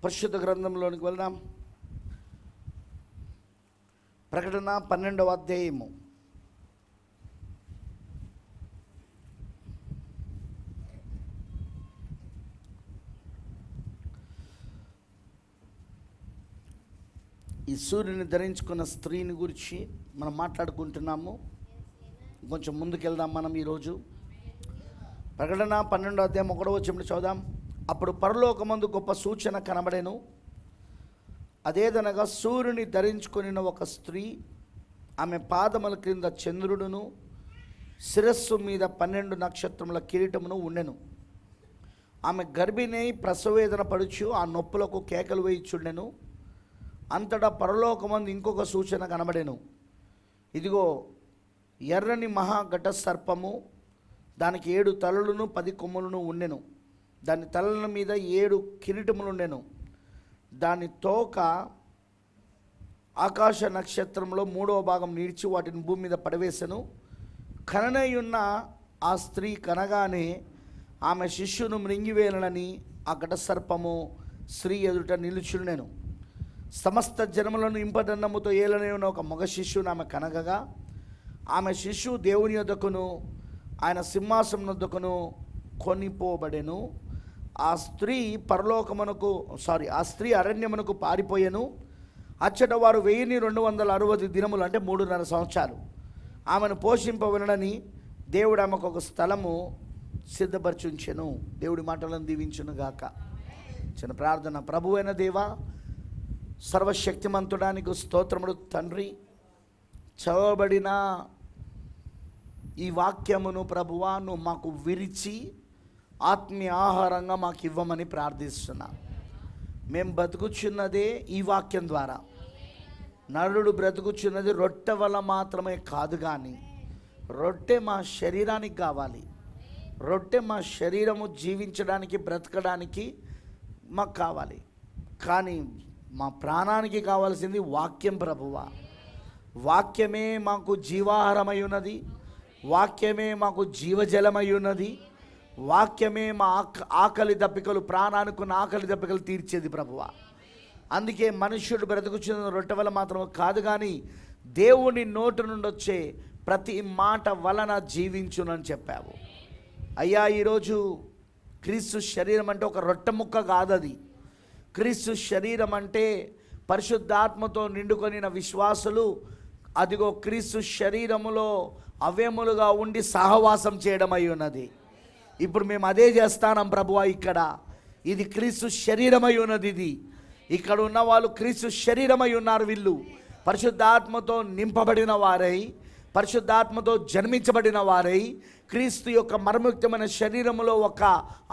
పరిశుద్ధ గ్రంథంలోనికి వెళ్దాం. ప్రకటన 12వ అధ్యాయము. ఈ సూర్యుని ధరించుకున్న స్త్రీని గురించి మనం మాట్లాడుకుంటున్నాము. కొంచెం ముందుకెళ్దాం మనం ఈరోజు. ప్రకటన 12వ అధ్యాయం 1వ వచనం చదువుదాం. అప్పుడు పరలోకమందు గొప్ప సూచన కనబడెను. అదేదనగా సూర్యుని ధరించుకొనిన ఒక స్త్రీ, ఆమె పాదముల క్రింద చంద్రుడును, శిరస్సు మీద 12 నక్షత్రముల కిరీటమును ఉండెను. ఆమె గర్భిణి ప్రసవేదన పడుచు ఆ నొప్పులకు కేకలు వేయుచుండెను. అంతటా పరలోకమందు ఇంకొక సూచన కనబడెను. ఇదిగో ఎర్రని మహాఘట సర్పము, దానికి 7 తలలను 10 కొమ్ములను ఉండెను. దాని తలల మీద 7 కిరీటములు ఉండెను. దాని తోక ఆకాశ నక్షత్రంలో 3వ భాగం నీడ్చి వాటిని భూమి మీద పడవేసెను. కననయున్న ఆ స్త్రీ కనగానే ఆమె శిష్యును మృంగివేలనని ఆ ఘట సర్పము స్త్రీ ఎదుట నిలుచుండెను. సమస్త జనములను ఇంపదన్నముతో ఏలనైన ఒక మగ శిష్యును ఆమె కనగగా, ఆమె శిష్యు దేవుని యొద్దకును ఆయన సింహాసనం వద్దకును కొనిపోబడెను. ఆ స్త్రీ అరణ్యమునకు పారిపోయెను. అచ్చట వారు 1260 దినములు, అంటే 3.5 సంవత్సరాలు ఆమెను పోషింపవలనని దేవుడు ఆమెకు ఒక స్థలము సిద్ధపరచుంచెను. దేవుడి మాటలను దీవించును గాక. చిన్న ప్రార్థన. ప్రభువైన దేవా, సర్వశక్తిమంతుడానికి స్తోత్రములు తండ్రి. చదవబడిన ఈ వాక్యమును ప్రభువా నువ్వు మాకు విరిచి ఆత్మీయ ఆహారంగా మాకు ఇవ్వమని ప్రార్థిస్తున్నా. మేము బ్రతుకుచున్నదే ఈ వాక్యం ద్వారా. నరుడు బ్రతుకుచున్నది రొట్టె వల్ల మాత్రమే కాదు, కానీ రొట్టె మా శరీరానికి కావాలి. రొట్టె మా శరీరము జీవించడానికి, బ్రతకడానికి మాకు కావాలి. కానీ మా ప్రాణానికి కావాల్సింది వాక్యం ప్రభువా. వాక్యమే మాకు జీవాహారమై ఉన్నది. వాక్యమే మాకు జీవజలమై ఉన్నది. వాక్యమే మా ఆకలి దప్పికలు, ప్రాణానుకున్న ఆకలి దప్పికలు తీర్చేది ప్రభువా. అందుకే మనుష్యుడు బ్రతుకుచున్న రొట్టె వల్ల మాత్రం కాదు, కానీ దేవుని నోటి నుండి వచ్చే ప్రతి మాట వలన జీవించునని చెప్పావు అయ్యా. ఈరోజు క్రీస్తు శరీరం అంటే ఒక రొట్టె ముక్క కాదు. అది క్రీస్తు శరీరం అంటే పరిశుద్ధాత్మతో నిండుకొనిన విశ్వాసులు, అదిగో క్రీస్తు శరీరములో అవయములుగా ఉండి సహవాసం చేయడం అయి ఉన్నది. ఇప్పుడు మేము అదే చేస్తానం ప్రభువా. ఇక్కడ ఇది క్రీస్తు శరీరమై ఉన్నది. ఇది ఇక్కడ ఉన్న వాళ్ళు క్రీస్తు శరీరమై ఉన్నారు. వీళ్ళు పరిశుద్ధాత్మతో నింపబడిన వారై, పరిశుద్ధాత్మతో జన్మించబడిన వారై, క్రీస్తు యొక్క మర్మయుక్తమైన శరీరములో ఒక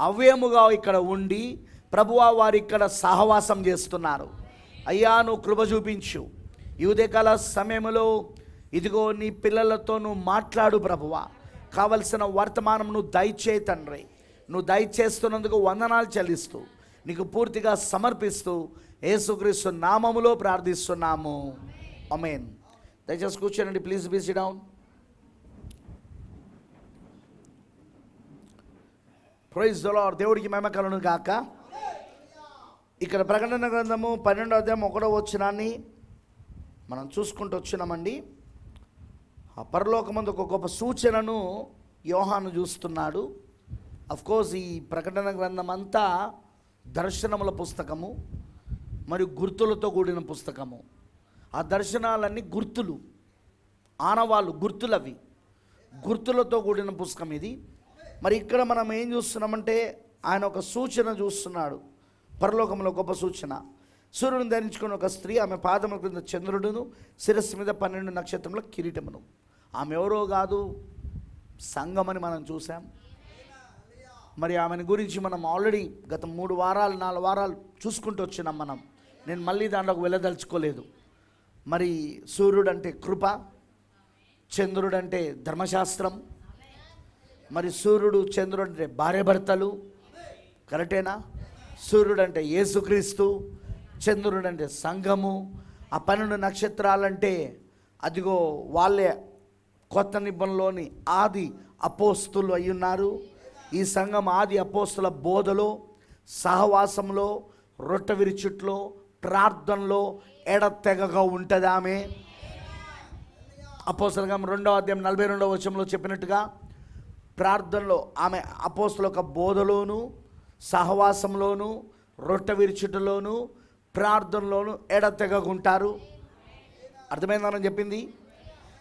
అవయముగా ఇక్కడ ఉండి ప్రభువా వారు ఇక్కడ సహవాసం చేస్తున్నారు. అయ్యా నువ్వు కృప చూపించు. ఈ ఉదయకాల సమయంలో ఇదిగో నీ పిల్లలతో నువ్వు మాట్లాడు ప్రభువా. కావలసిన వర్తమానం నువ్వు దయచేయి తండ్రి. నువ్వు దయచేస్తున్నందుకు వందనాలు చెల్లిస్తూ నీకు పూర్తిగా సమర్పిస్తూ యేసుక్రీస్తు నామములో ప్రార్థిస్తున్నాము. ఆమేన్. దయచేసి కూర్చోండి. Please be sit down. Praise the Lord. దేవుడికి మహిమ కలుగును గాక. ఇక్కడ ప్రకటన గ్రంథము 12వ అధ్యాయం 1వ వచనాన్ని మనం చూసుకుంటూ వచ్చినామండి. ఆ పరలోకమందు ఒక గొప్ప సూచనను యోహాను చూస్తున్నాడు. అఫ్కోర్స్ ఈ ప్రకటన గ్రంథం అంతా దర్శనముల పుస్తకము మరియు గుర్తులతో కూడిన పుస్తకము. ఆ దర్శనాలన్నీ గుర్తులు, ఆనవాళ్ళు, గుర్తులవి, గుర్తులతో కూడిన పుస్తకం ఇది. మరి ఇక్కడ మనం ఏం చూస్తున్నామంటే ఆయన ఒక సూచన చూస్తున్నాడు. పరలోకంలో గొప్ప సూచన. సూర్యుని ధరించుకున్న ఒక స్త్రీ, ఆమె పాదముల క్రింద చంద్రుడును, శిరస్సు మీద 12 నక్షత్రముల కిరీటమును. ఆమె ఎవరో కాదు, సంఘమని మనం చూసాం. మరి ఆమెను గురించి మనం ఆల్రెడీ గత 3 వారాలు 4 వారాలు చూసుకుంటూ వచ్చినాం మనం. నేను మళ్ళీ దాంట్లోకి వెళ్ళదలుచుకోలేదు. మరి సూర్యుడు అంటే కృప, చంద్రుడు అంటే ధర్మశాస్త్రం, మరి సూర్యుడు చంద్రుడు అంటే భార్యాభర్తలు, కరెక్టేనా? సూర్యుడు అంటే యేసుక్రీస్తు, చంద్రుడు అంటే సంఘము. ఆ 12 నక్షత్రాలంటే అదిగో వాళ్ళే కొత్త నిబంధనలోని ఆది అపోస్తులు అయ్యున్నారు. ఈ సంఘం ఆది అపోస్తుల బోధలో, సహవాసంలో, రొట్టె విరుచుట్లో, ప్రార్థనలో ఎడతెగగా ఉంటుంది ఆమె. అపోస్తలుల 2వ అధ్యాయం 42వ వచనంలో చెప్పినట్టుగా ప్రార్థనలో ఆమె అపోస్తలుల బోధలోను, సహవాసంలోను, రొట్టె విరుచుటలోను, ప్రార్థనలోను ఎడతెగగుంటారు. అర్థమైందని చెప్పింది.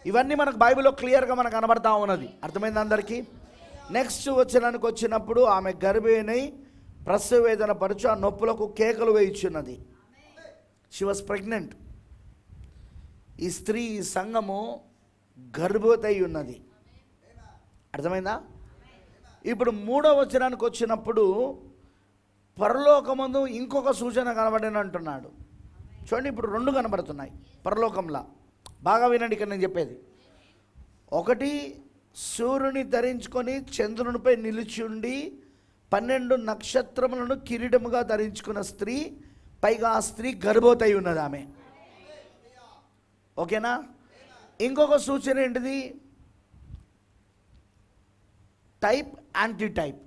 ఇవన్నీ మనకు బైబిల్లో క్లియర్గా మనకు కనబడతా ఉన్నది. అర్థమైంది అందరికీ. నెక్స్ట్ వచనానికి వచ్చినప్పుడు ఆమె గర్భిణి ప్రసవ వేదన పరచు, ఆ నొప్పులకు కేకలు వేయుచున్నది. She was pregnant. ఈ స్త్రీ, ఈ సంఘము గర్భవతి అయి ఉన్నది. అర్థమైందా? ఇప్పుడు 3వ వచనానికి వచ్చినప్పుడు పరలోకమందు ఇంకొక సూచన కనబడని అంటున్నాడు. చూడండి, ఇప్పుడు 2 కనబడుతున్నాయి పరలోకంలా. బాగా వినండి ఇక్కడ నేను చెప్పేది. ఒకటి, సూర్యుని ధరించుకొని చంద్రునిపై నిలిచి ఉండి 12 నక్షత్రములను కిరీటముగా ధరించుకున్న స్త్రీ, పైగా ఆ స్త్రీ గర్భవతి అయి ఉన్నది ఆమె. ఓకేనా? ఇంకొక సూచన ఏంటిది? Type, anti type.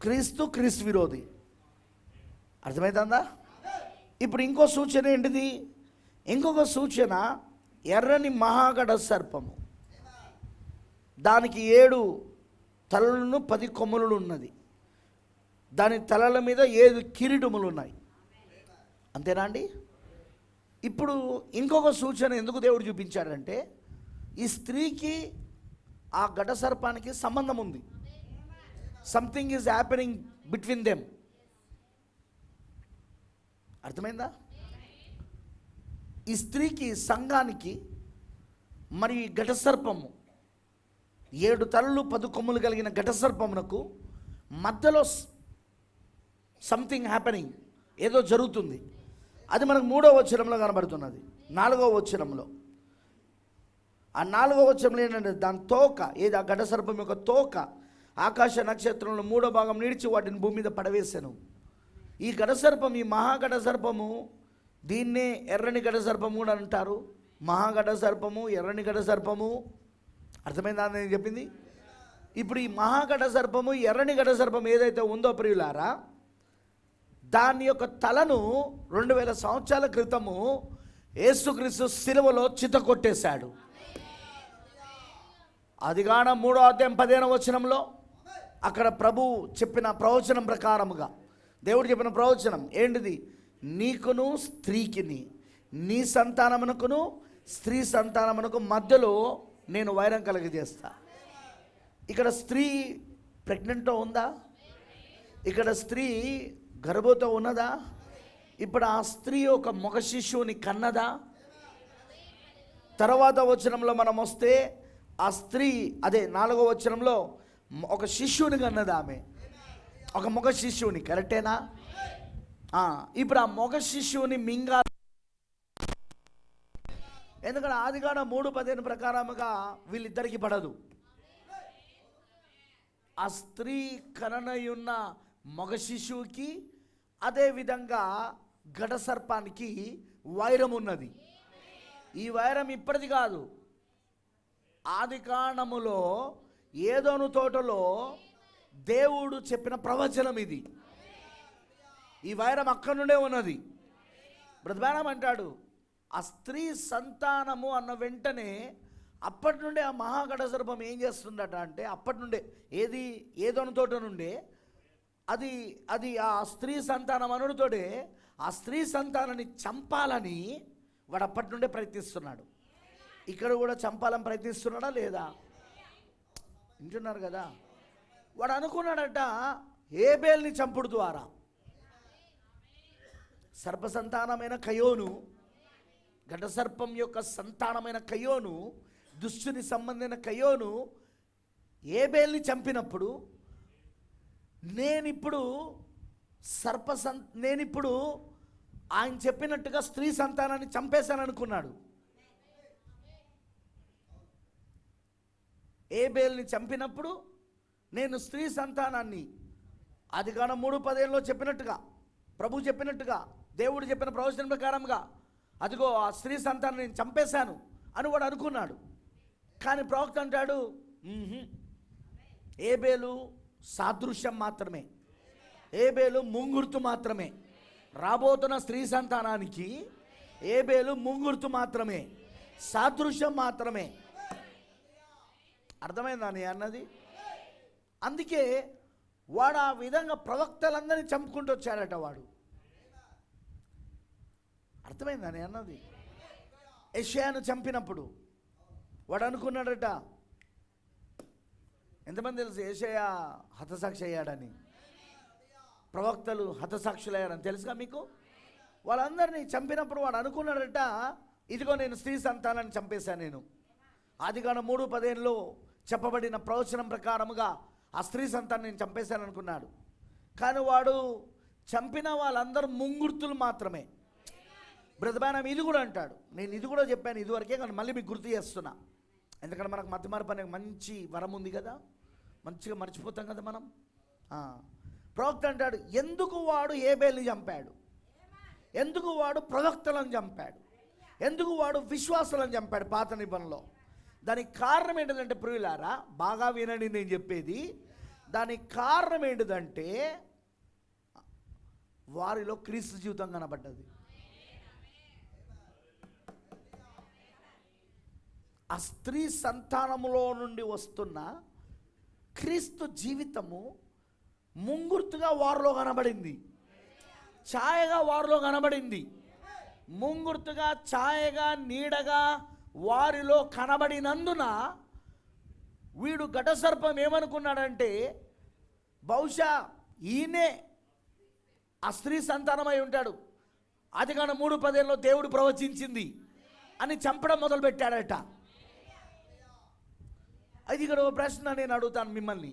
క్రీస్తు, క్రీస్తు విరోధి. అర్థమవుతుందా? ఇప్పుడు ఇంకో సూచన ఏంటిది? ఇంకొక సూచన ఎర్రని మహాగడ సర్పము. దానికి 7 తలలను 10 కొమ్ములు ఉన్నది. దాని తలల మీద 7 కిరీటములు ఉన్నాయి. అంతేనా అండి? ఇప్పుడు ఇంకొక సూచన ఎందుకు దేవుడు చూపించాడంటే, ఈ స్త్రీకి ఆ ఘట సర్పానికి సంబంధం ఉంది. Something is happening between them. అర్థమైందా? ఈ స్త్రీకి, సంఘానికి మరి ఘట సర్పము, 7 తలలు 10 కొమ్ములు కలిగిన ఘట సర్పమునకు మధ్యలో సంథింగ్ హ్యాపెనింగ్, ఏదో జరుగుతుంది. అది మనకు 3వ వచనంలో కనబడుతున్నది. 4వ వచనంలో, ఆ 4వ వచనంలో ఏంటంటే దాని తోక, ఏది ఆ ఘట సర్పం యొక్క తోక ఆకాశ నక్షత్రంలో 3వ భాగం నిడిచి వాటిని భూమి మీద పడవేశాను. ఈ ఘట సర్పం, ఈ మహాఘట సర్పము, దీన్నే ఎర్రని ఘట సర్పము కూడా అంటారు. మహాఘట సర్పము, ఎర్రని ఘట సర్పము. అర్థమైందా నేను చెప్పింది? ఇప్పుడు ఈ మహాఘట సర్పము, ఎర్రని ఘట సర్పం ఏదైతే ఉందో ప్రియులారా, దాని యొక్క తలను 2000 సంవత్సరాల క్రితము యేసుక్రీస్తు శిలువలో చితకొట్టేశాడు. ఆదికాండ 3వ అధ్యాయం 15వ వచనంలో అక్కడ ప్రభు చెప్పిన ప్రవచనం ప్రకారముగా, దేవుడు చెప్పిన ప్రవచనం ఏంటిది? నీకును స్త్రీకిని, నీ సంతానమునకును స్త్రీ సంతానమునకు మధ్యలో నేను వైరం కలుగజేస్తా. ఇక్కడ స్త్రీ ప్రెగ్నెంట్తో ఉందా? ఇక్కడ స్త్రీ గర్భంతో ఉన్నదా? ఇప్పుడు ఆ స్త్రీ ఒక మగ శిశువుని కన్నదా? తర్వాత వచనంలో మనం వస్తే ఆ స్త్రీ, అదే 4వ వచనంలో, ఒక శిశువుని కన్నదా ఆమె, ఒక మగ శిశువుని. కరెక్టేనా? ఇప్పుడు ఆ మగ శిశువుని మింగా, ఎందుకంటే ఆదికాండ 3:15 ప్రకారముగా వీళ్ళిద్దరికి పడదు. ఆ స్త్రీ కననయున్న మగ శిశువుకి అదేవిధంగా ఘట సర్పానికి వైరం ఉన్నది. ఈ వైరం ఇప్పటిది కాదు. ఆదికాండములో ఏదోను తోటలో దేవుడు చెప్పిన ప్రవచనం ఇది. ఈ వైరం అక్కడి నుండే ఉన్నది. బ్రదర్ అంటాడు, ఆ స్త్రీ సంతానము అన్న వెంటనే అప్పటి నుండే ఆ మహాఘట సర్పం ఏం చేస్తుందట అంటే, అప్పటి నుండే ఏదోను తోట నుండే అది ఆ స్త్రీ సంతానం అనుడితోటే ఆ స్త్రీ సంతానాన్ని చంపాలని వాడు అప్పటి నుండే ప్రయత్నిస్తున్నాడు. ఇక్కడ కూడా చంపాలని ప్రయత్నిస్తున్నాడా లేదా? వింటున్నారు కదా? వాడు అనుకున్నాడట ఏబేల్ని చంపుడు ద్వారా సర్ప సంతానమైన కయోను, ఘట సర్పం యొక్క సంతానమైన కయోను, దుష్టుని సంబంధమైన కయోను ఏబేల్ని చంపినప్పుడు నేనిప్పుడు ఆయన చెప్పినట్టుగా స్త్రీ సంతానాన్ని చంపేశాను అనుకున్నాడు. ఏబేల్ని చంపినప్పుడు నేను స్త్రీ సంతానాన్ని, ఆదికాండం 3:15 చెప్పినట్టుగా, ప్రభు చెప్పినట్టుగా, దేవుడు చెప్పిన ప్రవచనం ప్రకారంగా, అదిగో ఆ స్త్రీ సంతానాన్ని నేను చంపేశాను అని వాడు అనుకున్నాడు. కానీ ప్రవక్త అంటాడు, ఏబేలు సాదృశ్యం మాత్రమే, ఏబేలు ముంగుర్తు మాత్రమే. రాబోతున్న స్త్రీ సంతానానికి ఏబేలు ముంగుర్తు మాత్రమే, సాదృశ్యం మాత్రమే. అర్థమైందా నీ అన్నది? అందుకే వాడు ఆ విధంగా ప్రవక్తలందరినీ చంపుకుంటూ వచ్చాడట వాడు. అర్థమైందా నీ అన్నది? యెషయాను చంపినప్పుడు వాడు అనుకున్నాడట, ఎంతమంది తెలుసు యెషయా హతసాక్షి అయ్యాడని? ప్రవక్తలు హతసాక్షులయ్యారని తెలుసుగా మీకు? వాళ్ళందరినీ చంపినప్పుడు వాడు అనుకున్నాడట, ఇదిగో నేను స్త్రీ సంతానాన్ని చంపేశాను నేను. ఆదికాండం 3:15లో చెప్పబడిన ప్రవచనం ప్రకారముగా ఆ స్త్రీ సంతానం నేను చంపేశాను అనుకున్నాడు. కానీ వాడు చంపిన వాళ్ళందరూ ముంగుర్తులు మాత్రమే. బ్రదబానం ఇది కూడా అంటాడు, నేను ఇది కూడా చెప్పాను ఇదివరకే, కానీ మళ్ళీ మీకు గుర్తు చేస్తున్నా. ఎందుకంటే మనకు మతిమరపు అనే మంచి వరం ఉంది కదా, మంచిగా మర్చిపోతాం కదా మనం. ప్రవక్త అంటాడు, ఎందుకు వాడు ఏబేలుని చంపాడు, ఎందుకు వాడు ప్రవక్తలను చంపాడు, ఎందుకు వాడు విశ్వాసాలను చంపాడు పాత నిబంధనలో? దానికి కారణం ఏంటిదంటే, ప్రియులారా బాగా వినండి నేను చెప్పేది. దానికి కారణం ఏంటిదంటే వారిలో క్రీస్తు జీవితం కనబడ్డది. ఆ స్త్రీ సంతానములో నుండి వస్తున్న క్రీస్తు జీవితము ముంగుర్తుగా వారిలో కనబడింది, ఛాయగా వారిలో కనబడింది. ముంగుర్తుగా, ఛాయగా, నీడగా వారిలో కనబడినందున వీడు ఘటసర్పం ఏమనుకున్నాడంటే, బహుశా ఈయనే ఆ స్త్రీ సంతానమై ఉంటాడు, ఆదికాండం 3:15లో దేవుడు ప్రవచించింది అని చంపడం మొదలుపెట్టాడట. అది ఇక్కడ ఒక ప్రశ్న నేను అడుగుతాను మిమ్మల్ని.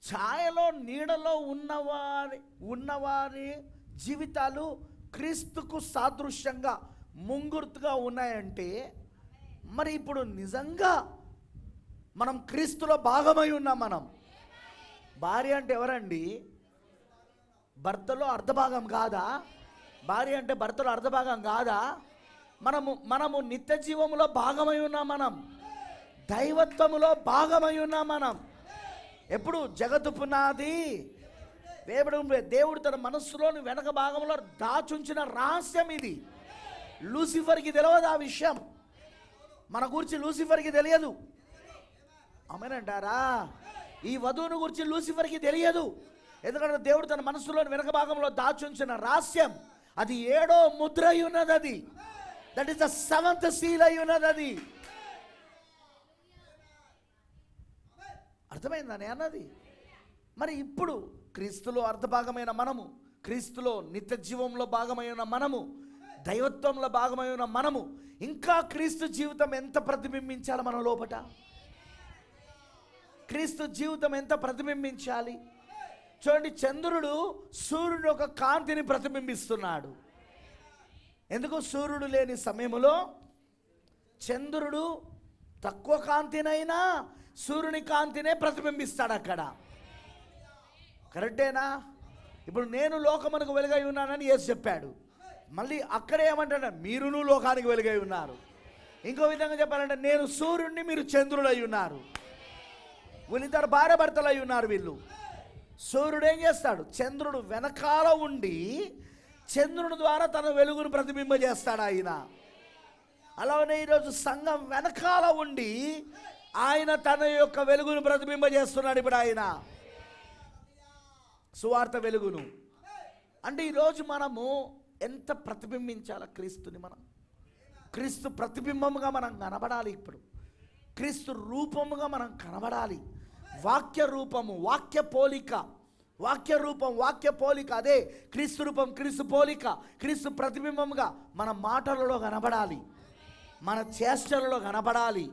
ఛాయలో, నీడలో ఉన్నవారి జీవితాలు క్రీస్తుకు సాదృశ్యంగా ముంగుర్తుగా ఉన్నాయంటే, మరి ఇప్పుడు నిజంగా మనం క్రీస్తులో భాగమై ఉన్నాం. మనం భార్య అంటే ఎవరండి? భర్తలో అర్ధభాగం కాదా? భార్య అంటే భర్తలో అర్ధభాగం కాదా? మనము నిత్య జీవములో భాగమై ఉన్నాం. మనం దైవత్వములో భాగమై ఉన్నాం. మనం ఎప్పుడు జగత్తు పునాది దేవుడు తన మనస్సులోని వెనక భాగంలో దాచుంచిన రహస్యం ఇది. లూసిఫర్కి తెలియదు ఆ విషయం, మన గురించి లూసిఫర్కి తెలియదు. అమేనంటారా? ఈ వధువుని గురించి లూసిఫర్కి తెలియదు. ఎందుకంటే దేవుడు తన మనస్సులోని వెనక భాగంలో దాచుంచిన రహస్యం అది 7వ ముద్ర అయి ఉన్నది. అది that is the 7th seal అయి ఉన్నది. అది అర్థమైందని అన్నది. మరి ఇప్పుడు క్రీస్తులో అర్ధభాగమైన మనము, క్రీస్తులో నిత్య జీవంలో భాగమైన మనము, దైవత్వంలో భాగమైన మనము ఇంకా క్రీస్తు జీవితం ఎంత ప్రతిబింబించాలి మన లోపట? క్రీస్తు జీవితం ఎంత ప్రతిబింబించాలి? చూడండి, చంద్రుడు సూర్యుని ఒక కాంతిని ప్రతిబింబిస్తున్నాడు. ఎందుకు? సూర్యుడు లేని సమయంలో చంద్రుడు తక్కువ కాంతినైనా సూర్యుని కాంతినే ప్రతిబింబిస్తాడు అక్కడ. కరెక్టేనా? ఇప్పుడు నేను లోకమునకు వెలుగై ఉన్నానని యేసు చెప్పాడు. మళ్ళీ అక్కడే ఏమంటాడు? మీరును లోకానికి వెలుగై ఉన్నారు. ఇంకో విధంగా చెప్పాలంటే, నేను సూర్యుడిని, మీరు చంద్రుడు అయి ఉన్నారు. వీళ్ళిద్దరు భార్య భర్తలు అయి ఉన్నారు. వీళ్ళు సూర్యుడు ఏం చేస్తాడు? చంద్రుడు వెనకాల ఉండి చంద్రుని ద్వారా తన వెలుగును ప్రతిబింబజేస్తాడు ఆయన. అలానే ఈరోజు సంఘం వెనకాల ఉండి ఆయన తన యొక్క వెలుగును ప్రతిబింబజేస్తున్నాడు. ఇప్పుడు ఆయన సువార్త వెలుగును. అంటే ఈరోజు మనము ఎంత ప్రతిబింబించాలి క్రీస్తుని? మనం క్రీస్తు ప్రతిబింబముగా మనం కనబడాలి. ఇప్పుడు క్రీస్తు రూపముగా మనం కనబడాలి. వాక్య రూపము, వాక్య పోలిక, వాక్య రూపం, వాక్య పోలిక, అదే క్రీస్తు రూపం, క్రీస్తు పోలిక, క్రీస్తు ప్రతిబింబముగా మన మాటలలో కనబడాలి, మన చేష్టలలో కనబడాలి,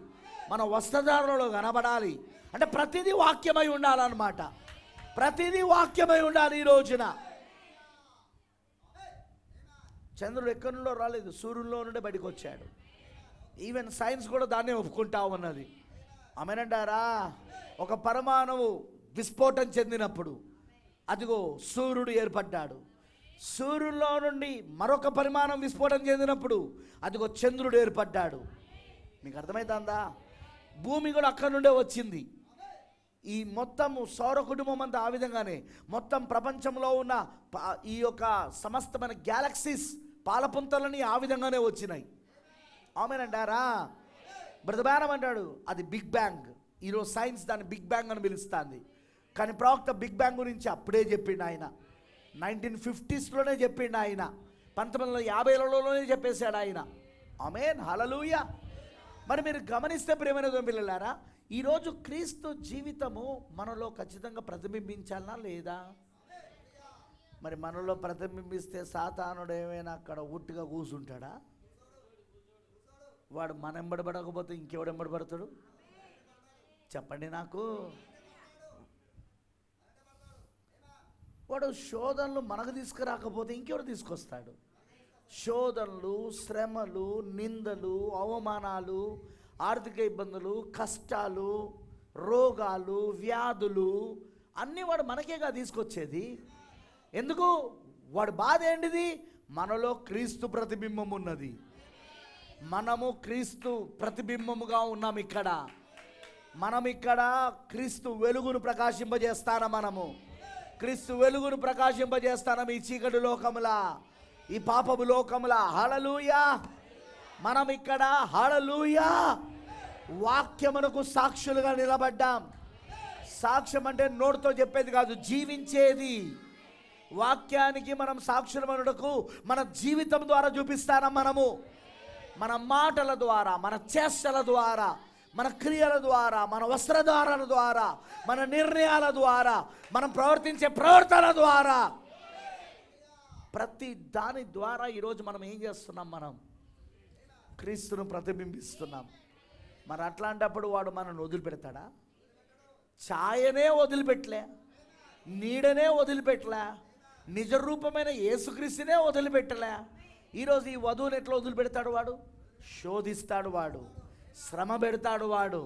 మన వస్త్రధారణలో కనబడాలి. అంటే ప్రతిదీ వాక్యమై ఉండాలన్నమాట. ప్రతిదీ వాక్యమై ఉండాలి. ఈ రోజున చంద్రుడు ఎక్కడి నుండో రాలేదు, సూర్యుల్లో నుండే బయటకు వచ్చాడు. ఈవెన్ సైన్స్ కూడా దాన్నే ఒప్పుకుంటా ఉన్నది. ఆమేనంటారా? ఒక పరమాణువు విస్ఫోటం చెందినప్పుడు అదిగో సూర్యుడు ఏర్పడ్డాడు. సూర్యుల్లో నుండి మరొక పరిమాణం విస్ఫోటం చెందినప్పుడు అదిగో చంద్రుడు ఏర్పడ్డాడు. మీకు అర్థమవుతుందా? భూమి కూడా అక్కడి నుండే వచ్చింది. ఈ మొత్తము సౌర కుటుంబం అంతా ఆ విధంగానే మొత్తం ప్రపంచంలో ఉన్న ఈ యొక్క సమస్తమైన గ్యాలక్సీస్ పాలపుంతలని ఆ విధంగానే వచ్చినాయి. ఆమెనంటారా? బ్రదర్ అంటాడు అది బిగ్ బ్యాంగ్. ఈరోజు సైన్స్ దాన్ని బిగ్ బ్యాంగ్ అని పిలుస్తుంది. కానీ ప్రవక్త బిగ్ బ్యాంగ్ గురించి అప్పుడే చెప్పిండు ఆయన. 1950స్లోనే చెప్పిండు ఆయన. 1950లలోనే చెప్పేశాడు ఆయన. ఆమేన్, హల్లెలూయా. మరి మీరు గమనిస్తే ప్రియమైన పిల్లలారా, ఈరోజు క్రీస్తు జీవితము మనలో ఖచ్చితంగా ప్రతిబింబించాలా లేదా? మరి మనలో ప్రతిబింబిస్తే సాతానుడు ఏమైనా అక్కడ ఉట్టిగా కూర్చుంటాడా? వాడు మన ఎంబడబడకపోతే ఇంకెవడు ఎంబడబడతాడు చెప్పండి నాకు? వాడు శోధనలు మనకు తీసుకురాకపోతే ఇంకెవడు తీసుకొస్తాడు? శోధనలు, శ్రమలు, నిందలు, అవమానాలు, ఆర్థిక ఇబ్బందులు, కష్టాలు, రోగాలు, వ్యాధులు అన్నీ వాడు మనకేగా తీసుకొచ్చేది. ఎందుకు? వాడు బాధ ఏంటిది? మనలో క్రీస్తు ప్రతిబింబం ఉన్నది. మనము క్రీస్తు ప్రతిబింబముగా ఉన్నాం. మనం ఇక్కడ క్రీస్తు వెలుగును ప్రకాశింపజేస్తాన. మనము క్రీస్తు వెలుగును ప్రకాశింపజేస్తానం ఈ చీకటి లోకములా, ఈ పాపపు లోకములా. హల్లెలూయా. మనం ఇక్కడ హల్లెలూయా వాక్యమునకు సాక్షులుగా నిలబడ్డాం. సాక్ష్యం అంటే నోటితో చెప్పేది కాదు, జీవించేది. వాక్యానికి మనం సాక్షులమనుటకు మన జీవితం ద్వారా చూపిస్తానం. మనము మన మాటల ద్వారా, మన చేష్టల ద్వారా, మన క్రియల ద్వారా, మన వస్త్రధారణ ద్వారా, మన నిర్ణయాల ద్వారా, మనం ప్రవర్తించే ప్రవర్తన ద్వారా, ప్రతి దాని ద్వారా ఈరోజు మనం ఏం చేస్తున్నాం? మనం క్రీస్తును ప్రతిబింబిస్తున్నాం. మరి అట్లాంటప్పుడు వాడు మనల్ని వదిలిపెడతాడా? ఛాయనే వదిలిపెట్టలే, నీడనే వదిలిపెట్టలే, నిజ రూపమైన యేసుక్రీస్తునే వదిలిపెట్టలే. ఈరోజు ఈ వధువుని ఎట్లా వదిలిపెడతాడు? వాడు శోధిస్తాడు, వాడు శ్రమ పెడతాడు, వాడు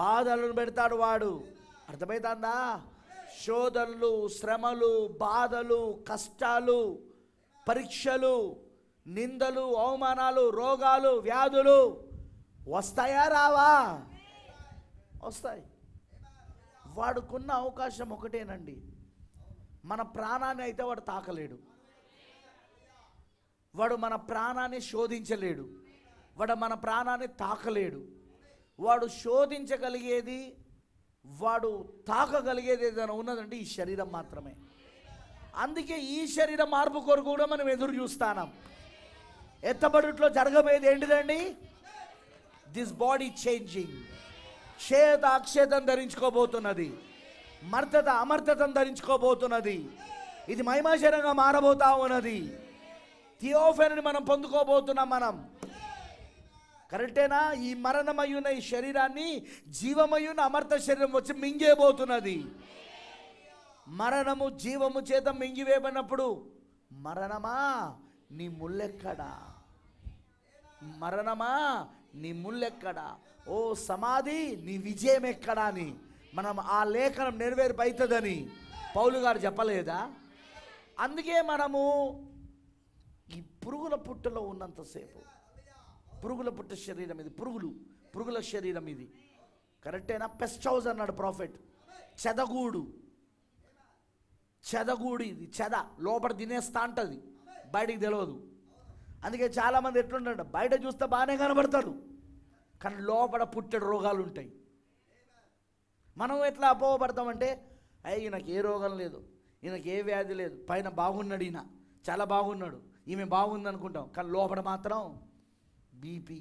బాధలను పెడతాడు. వాడు అర్థమవుతుందా? శోధనలు, శ్రమలు, బాధలు, కష్టాలు, పరీక్షలు, నిందలు, అవమానాలు, రోగాలు, వ్యాధులు వస్తాయా రావా? వస్తాయి. వాడుకున్న అవకాశం ఒకటేనండి, మన ప్రాణాన్ని అయితే వాడు తాకలేడు. వాడు మన ప్రాణాన్ని శోధించలేడు, వాడు మన ప్రాణాన్ని తాకలేడు. వాడు శోధించగలిగేది, వాడు తాకగలిగేది ఏదైనా ఉన్నదంటే ఈ శరీరం మాత్రమే. అందుకే ఈ శరీర మార్పు కొరకు కూడా మనం ఎదురు చూస్తాం. ఎత్తబడుట్లో జరగబోయేది ఏంటిదండి? This body changing. క్షేత అక్షేతం ధరించుకోబోతున్నది, మర్తత అమర్తతను ధరించుకోబోతున్నది. ఇది మహిమాశరంగా మారబోతా ఉన్నది. థియోఫెనీని మనం పొందుకోబోతున్నాం. మనం కరెక్టేనా? ఈ మరణమయ్యున్న ఈ శరీరాన్ని జీవమయ్యున్న అమర్త శరీరం వచ్చి మింగేబోతున్నది. మరణము జీవము చేత మింగివేయబడినప్పుడు, మరణమా నీ ముల్లెక్కడా? మరణమా నీ ముల్లెక్కడా? ఓ సమాధి నీ విజయం ఎక్కడా అని మనం ఆ లేఖనం నెరవేర్పవుతుందని పౌలు గారు చెప్పలేదా? అందుకే మనము ఈ పురుగుల పుట్టలో ఉన్నంతసేపు, పురుగుల పుట్ట శరీరం ఇది, పురుగుల శరీరం ఇది. కరెక్టేనా? పెస్ట్ హౌస్ అన్నాడు ప్రాఫెట్. చెదగూడు ఇది. చెద లోపల తినేస్తా అంటది, బయటికి తెలియదు. అందుకే చాలామంది ఎట్లుంటాడు, బయట చూస్తే బాగానే కనబడతాడు, కానీ లోపల పుట్టెడు రోగాలు ఉంటాయి. మనం ఎట్లా అపోహపడతామంటే, అయ్యి ఈయనకి ఏ రోగం లేదు, ఈయనకి ఏ వ్యాధి లేదు, పైన బాగున్నాడు, ఈయన చాలా బాగున్నాడు, ఈమె బాగుంది అనుకుంటాం, కానీ లోపల మాత్రం బీపీ,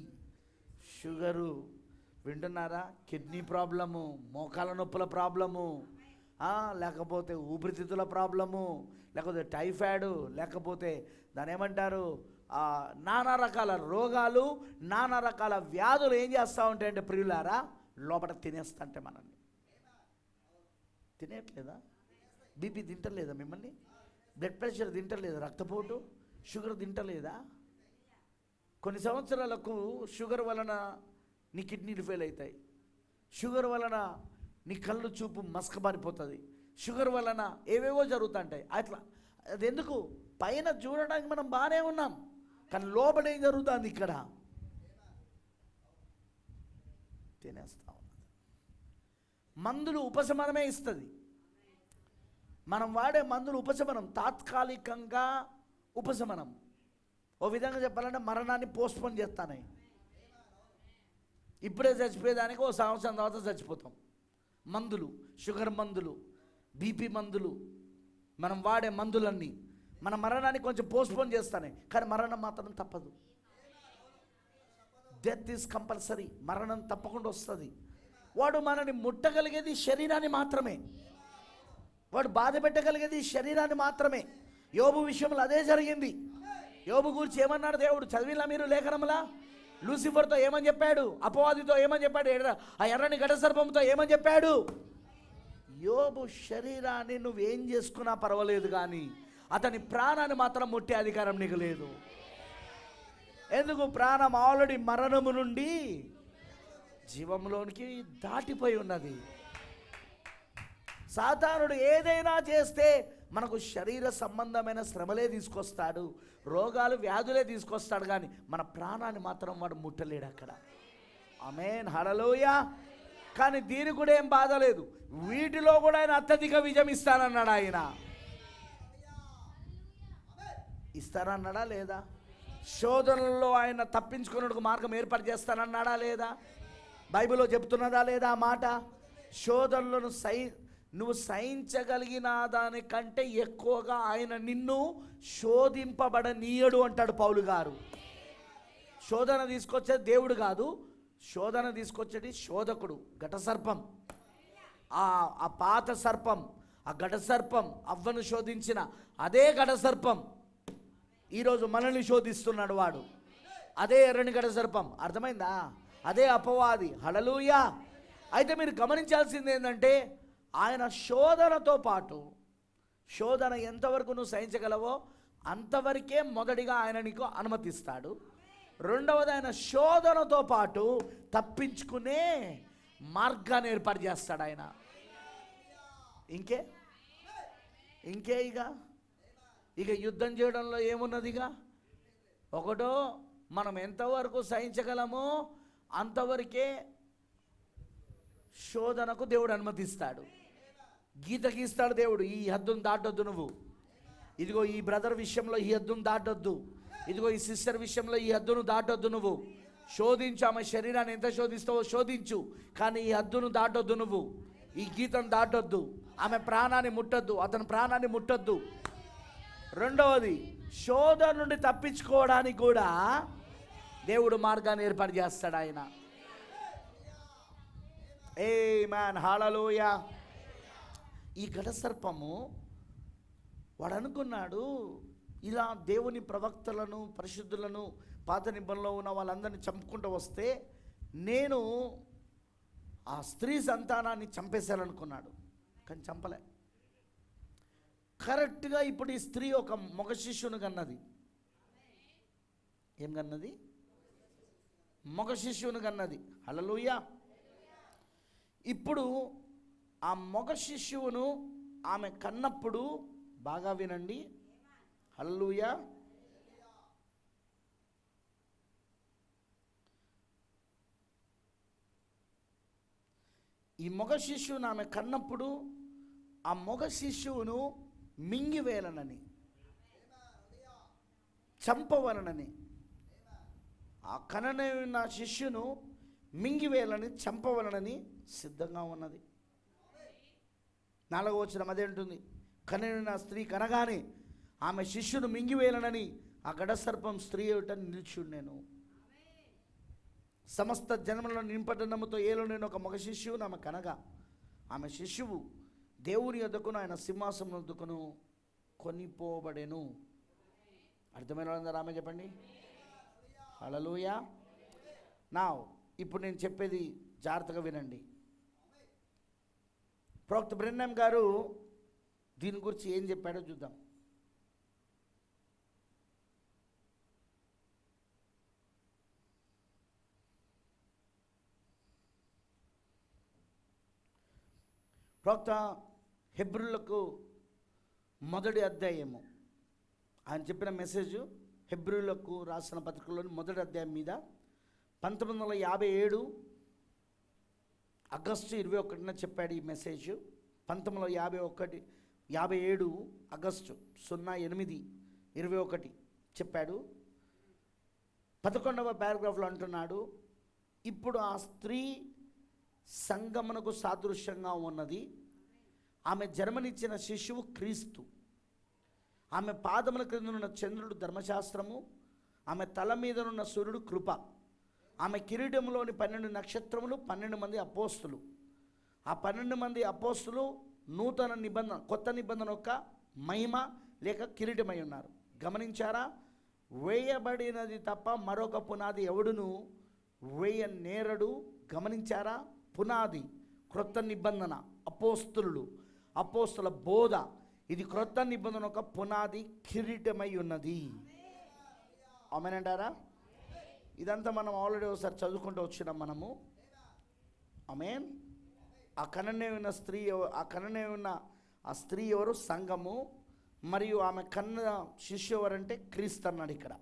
షుగరు, వింటున్నారా? కిడ్నీ ప్రాబ్లము, మోకాల నొప్పుల ప్రాబ్లము, లేకపోతే ఊపిరితిత్తుల ప్రాబ్లము, లేకపోతే టైఫాయిడ్, లేకపోతే దాని ఏమంటారు, నానా రకాల రోగాలు, నానా రకాల వ్యాధులు ఏం చేస్తూ ఉంటాయంటే ప్రియులారా, లోపల తినేస్తుంటే మనల్ని. తినేయట్లేదా? బీపీ తింటలేదా మిమ్మల్ని? బ్లడ్ ప్రెషర్ తింటలేదా? రక్తపోటు, షుగర్ తింటలేదా? కొన్ని సంవత్సరాలకు షుగర్ వలన నీ కిడ్నీలు ఫెయిల్ అవుతాయి, షుగర్ వలన నీ కళ్ళు చూపు మసకబారిపోతుంది, షుగర్ వలన ఏవేవో జరుగుతుంటాయి. అట్లా అది ఎందుకు? పైన చూడడానికి మనం బాగానే ఉన్నాం, కానీ లోపల ఏం జరుగుతుంది? ఇక్కడ తినేస్తా ఉన్నది. మందులు ఉపశమనమే ఇస్తుంది. మనం వాడే మందులు ఉపశమనం, తాత్కాలికంగా ఉపశమనం. ఓ విధంగా చెప్పాలంటే మరణాన్ని పోస్ట్పోన్ చేస్తానే. ఇప్పుడే చచ్చిపోయేదానికి ఓ సంవత్సరం తర్వాత చచ్చిపోతాం. మందులు, షుగర్ మందులు, బీపీ మందులు, మనం వాడే మందులన్నీ మన మరణాన్ని కొంచెం పోస్ట్పోన్ చేస్తానే, కానీ మరణం మాత్రం తప్పదు. Death is compulsory. మరణం తప్పకుండా వస్తుంది. వాడు మనని ముట్టగలిగేది శరీరాన్ని మాత్రమే, వాడు బాధ పెట్టగలిగేది శరీరాన్ని మాత్రమే. యోబు విషయంలో అదే జరిగింది. యోబు గురించి ఏమన్నాడు దేవుడు? చదివిలా మీరు లేఖనములా? లూసిఫర్తో ఏమని చెప్పాడు? అపవాదితో ఏమని చెప్పాడు? ఆ ఎర్రని ఘట సర్పంతో ఏమని చెప్పాడు? యోబు శరీరాన్ని నువ్వేం చేసుకున్నా పర్వాలేదు, కానీ అతని ప్రాణాన్ని మాత్రం ముట్టే అధికారం నీకు లేదు. ఎందుకు? ప్రాణం ఆల్రెడీ మరణము నుండి జీవంలోనికి దాటిపోయి ఉన్నది. సాతానుడు ఏదైనా చేస్తే మనకు శరీర సంబంధమైన శ్రమలే తీసుకొస్తాడు, రోగాలు వ్యాధులే తీసుకొస్తాడు, కానీ మన ప్రాణాన్ని మాత్రం వాడు ముట్టలేడు అక్కడ. ఆమేన్, హల్లెలూయా. కానీ దీనికి కూడా ఏం బాధ లేదు. వీటిలో కూడా ఆయన అత్యధిక విజయం ఇస్తానన్నాడు. ఆయన ఇస్తానన్నాడా లేదా? శోధనల్లో ఆయన తప్పించుకున్నట్టుకు మార్గం ఏర్పాటు చేస్తానన్నాడా లేదా? బైబిల్లో చెప్తున్నదా లేదా ఆ మాట? శోధనలను నువ్వు సహించగలిగిన దానికంటే ఎక్కువగా ఆయన నిన్ను శోధింపబడనీయడు అంటాడు పౌలు గారు. శోధన తీసుకొచ్చేది దేవుడు కాదు, శోధన తీసుకొచ్చేది శోధకుడు, ఘట సర్పం. ఆ పాత సర్పం, ఆ ఘట సర్పం అవ్వను శోధించిన అదే ఘట సర్పం ఈరోజు మనల్ని శోధిస్తున్నాడు. వాడు అదే ఎర్రని ఘట సర్పం. అర్థమైందా? అదే అపవాది. హల్లెలూయా. అయితే మీరు గమనించాల్సింది ఏంటంటే, ఆయన శోధనతో పాటు, శోధన ఎంతవరకు నువ్వు సహించగలవో అంతవరకే మొదటిగా ఆయన నీకు అనుమతిస్తాడు. రెండవది, ఆయన శోధనతో పాటు తప్పించుకునే మార్గాన్ని ఏర్పాటు చేస్తాడు ఆయన. ఇంకే ఇక యుద్ధం చేయడంలో ఏమున్నదిగా? ఒకటో, మనం ఎంతవరకు సహించగలమో అంతవరకే శోధనకు దేవుడు అనుమతిస్తాడు. గీత గీస్తాడు దేవుడు. ఈ హద్దును దాటొద్దు నువ్వు. ఇదిగో ఈ బ్రదర్ విషయంలో ఈ హద్దును దాటొద్దు. ఇదిగో ఈ సిస్టర్ విషయంలో ఈ హద్దును దాటొద్దు నువ్వు. శోధించు, ఆమె శరీరాన్ని ఎంత శోధిస్తావో శోధించు, కానీ ఈ హద్దును దాటొద్దు నువ్వు. ఈ గీతను దాటొద్దు. ఆమె ప్రాణాన్ని ముట్టొద్దు, అతని ప్రాణాన్ని ముట్టొద్దు. రెండవది, శోధన నుండి తప్పించుకోవడానికి కూడా దేవుడు మార్గాన్ని ఏర్పాటు చేస్తాడు ఆయన. ఆమేన్, హల్లెలూయా. ఈ ఘట సర్పము వాడు అనుకున్నాడు, ఇలా దేవుని ప్రవక్తలను, పరిశుద్ధులను, పాత నిబంధనలో ఉన్న వాళ్ళందరినీ చంపుకుంటూ వస్తే నేను ఆ స్త్రీ సంతానాన్ని చంపేశాననుకున్నాడు, కానీ చంపలే. కరెక్ట్గా ఇప్పుడు ఈ స్త్రీ ఒక మగ శిష్యుని కన్నది. ఏం కన్నది? మగ శిష్యుని కన్నది. హల్లెలూయా. ఇప్పుడు ఆ మగ శిష్యువును ఆమె కన్నప్పుడు, బాగా వినండి, హల్లెలూయా, ఈ మగ శిష్యువును ఆమె కన్నప్పుడు ఆ మగ శిష్యువును మింగివేలనని, చంపవలనని, ఆ కననైన శిష్యును మింగివేయాలని, చంపవలనని సిద్ధంగా ఉన్నది. 4వ వచనం అదేంటుంది? కననైన స్త్రీ కనగానే ఆమె శిష్యును మింగివేయాలనని ఆ ఘట సర్పం స్త్రీ ఏమిట నిల్చుండెను. సమస్త జన్మలను నింపటనముతో ఏలో నేను ఒక మగ శిష్యువు ఆమె కనగా, ఆమె శిష్యువు దేవుని యొద్దకును ఆయన సింహాసనం వద్దకును కొనిపోబడెను. అర్థమైన వాళ్ళందరూ ఆమె చెప్పండి. హల్లెలూయా. నా ఇప్పుడు నేను చెప్పేది జాగ్రత్తగా వినండి. ప్రవక్త బ్రెన్హామ్ గారు దీని గురించి ఏం చెప్పాడో చూద్దాం. ప్రవక్త హెబ్రీయులకు మొదటి అధ్యాయము, ఆయన చెప్పిన మెసేజ్ హెబ్రీయులకు రాసిన పత్రికలోని మొదటి అధ్యాయం మీద 1957 ఆగస్టు 21న చెప్పాడు ఈ మెసేజ్. 1957 ఆగస్టు 08/21 చెప్పాడు. 11వ పారాగ్రాఫ్లో అంటున్నాడు, ఇప్పుడు ఆ స్త్రీ సంగమునకు సాదృశ్యంగా ఉన్నది. ఆమె జన్మనిచ్చిన శిశువు క్రీస్తు. ఆమె పాదముల క్రిందనున్న చంద్రుడు ధర్మశాస్త్రము, ఆమె తల మీదనున్న సూర్యుడు కృప. ఆమె కిరీటంలోని 12 నక్షత్రములు 12 మంది అపోస్తులు. ఆ 12 మంది అపోస్తులు నూతన నిబంధన, కొత్త నిబంధన యొక్క మహిమ లేక కిరీటమై ఉన్నారు. గమనించారా? వేయబడినది తప్ప మరొక పునాది ఎవడును వేయనేరడు. గమనించారా? పునాది క్రొత్త నిబంధన, అపోస్తుల బోధ, ఇది క్రొత్త నిబంధన ఒక పునాది కిరీటమై ఉన్నది. ఆమేనంటారా? ఇదంతా మనం ఆల్రెడీ ఒకసారి చదువుకుంటూ వచ్చినాం మనము. ఆమేన్. ఆ కననే ఉన్న ఆ స్త్రీ ఎవరు? సంఘము. మరియు ఆమె కన్న శిష్యు ఎవరంటే క్రీస్తు అన్నాడు ఇక్కడ.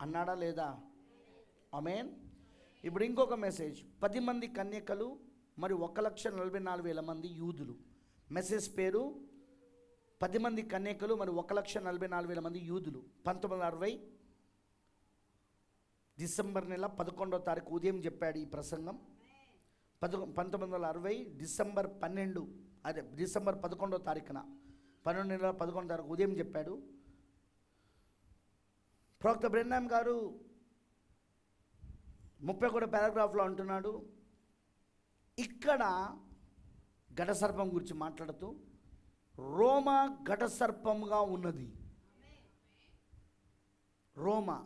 అన్నాడా లేదా? ఆమేన్. ఇప్పుడు ఇంకొక మెసేజ్. 10 మంది కన్యకలు మరియు 1,44,000 మంది యూదులు. మెసేజ్ పేరు 10 మంది కన్యకలు మరియు 1,44,000 మంది యూదులు. 1960 డిసెంబర్ నెల 11వ తారీఖు ఉదయం చెప్పాడు ఈ ప్రసంగం. 1960 డిసెంబర్ 11వ తారీఖున 12 నెల 11వ తారీఖు ఉదయం చెప్పాడు. ప్రవక్త బ్రెన్హామ్ గారు 31వ పారాగ్రాఫ్లో అంటున్నాడు, ఇక్కడ ఘటసర్పం గురించి మాట్లాడుతూ, రోమా ఘటసర్పంగా ఉన్నది. రోమా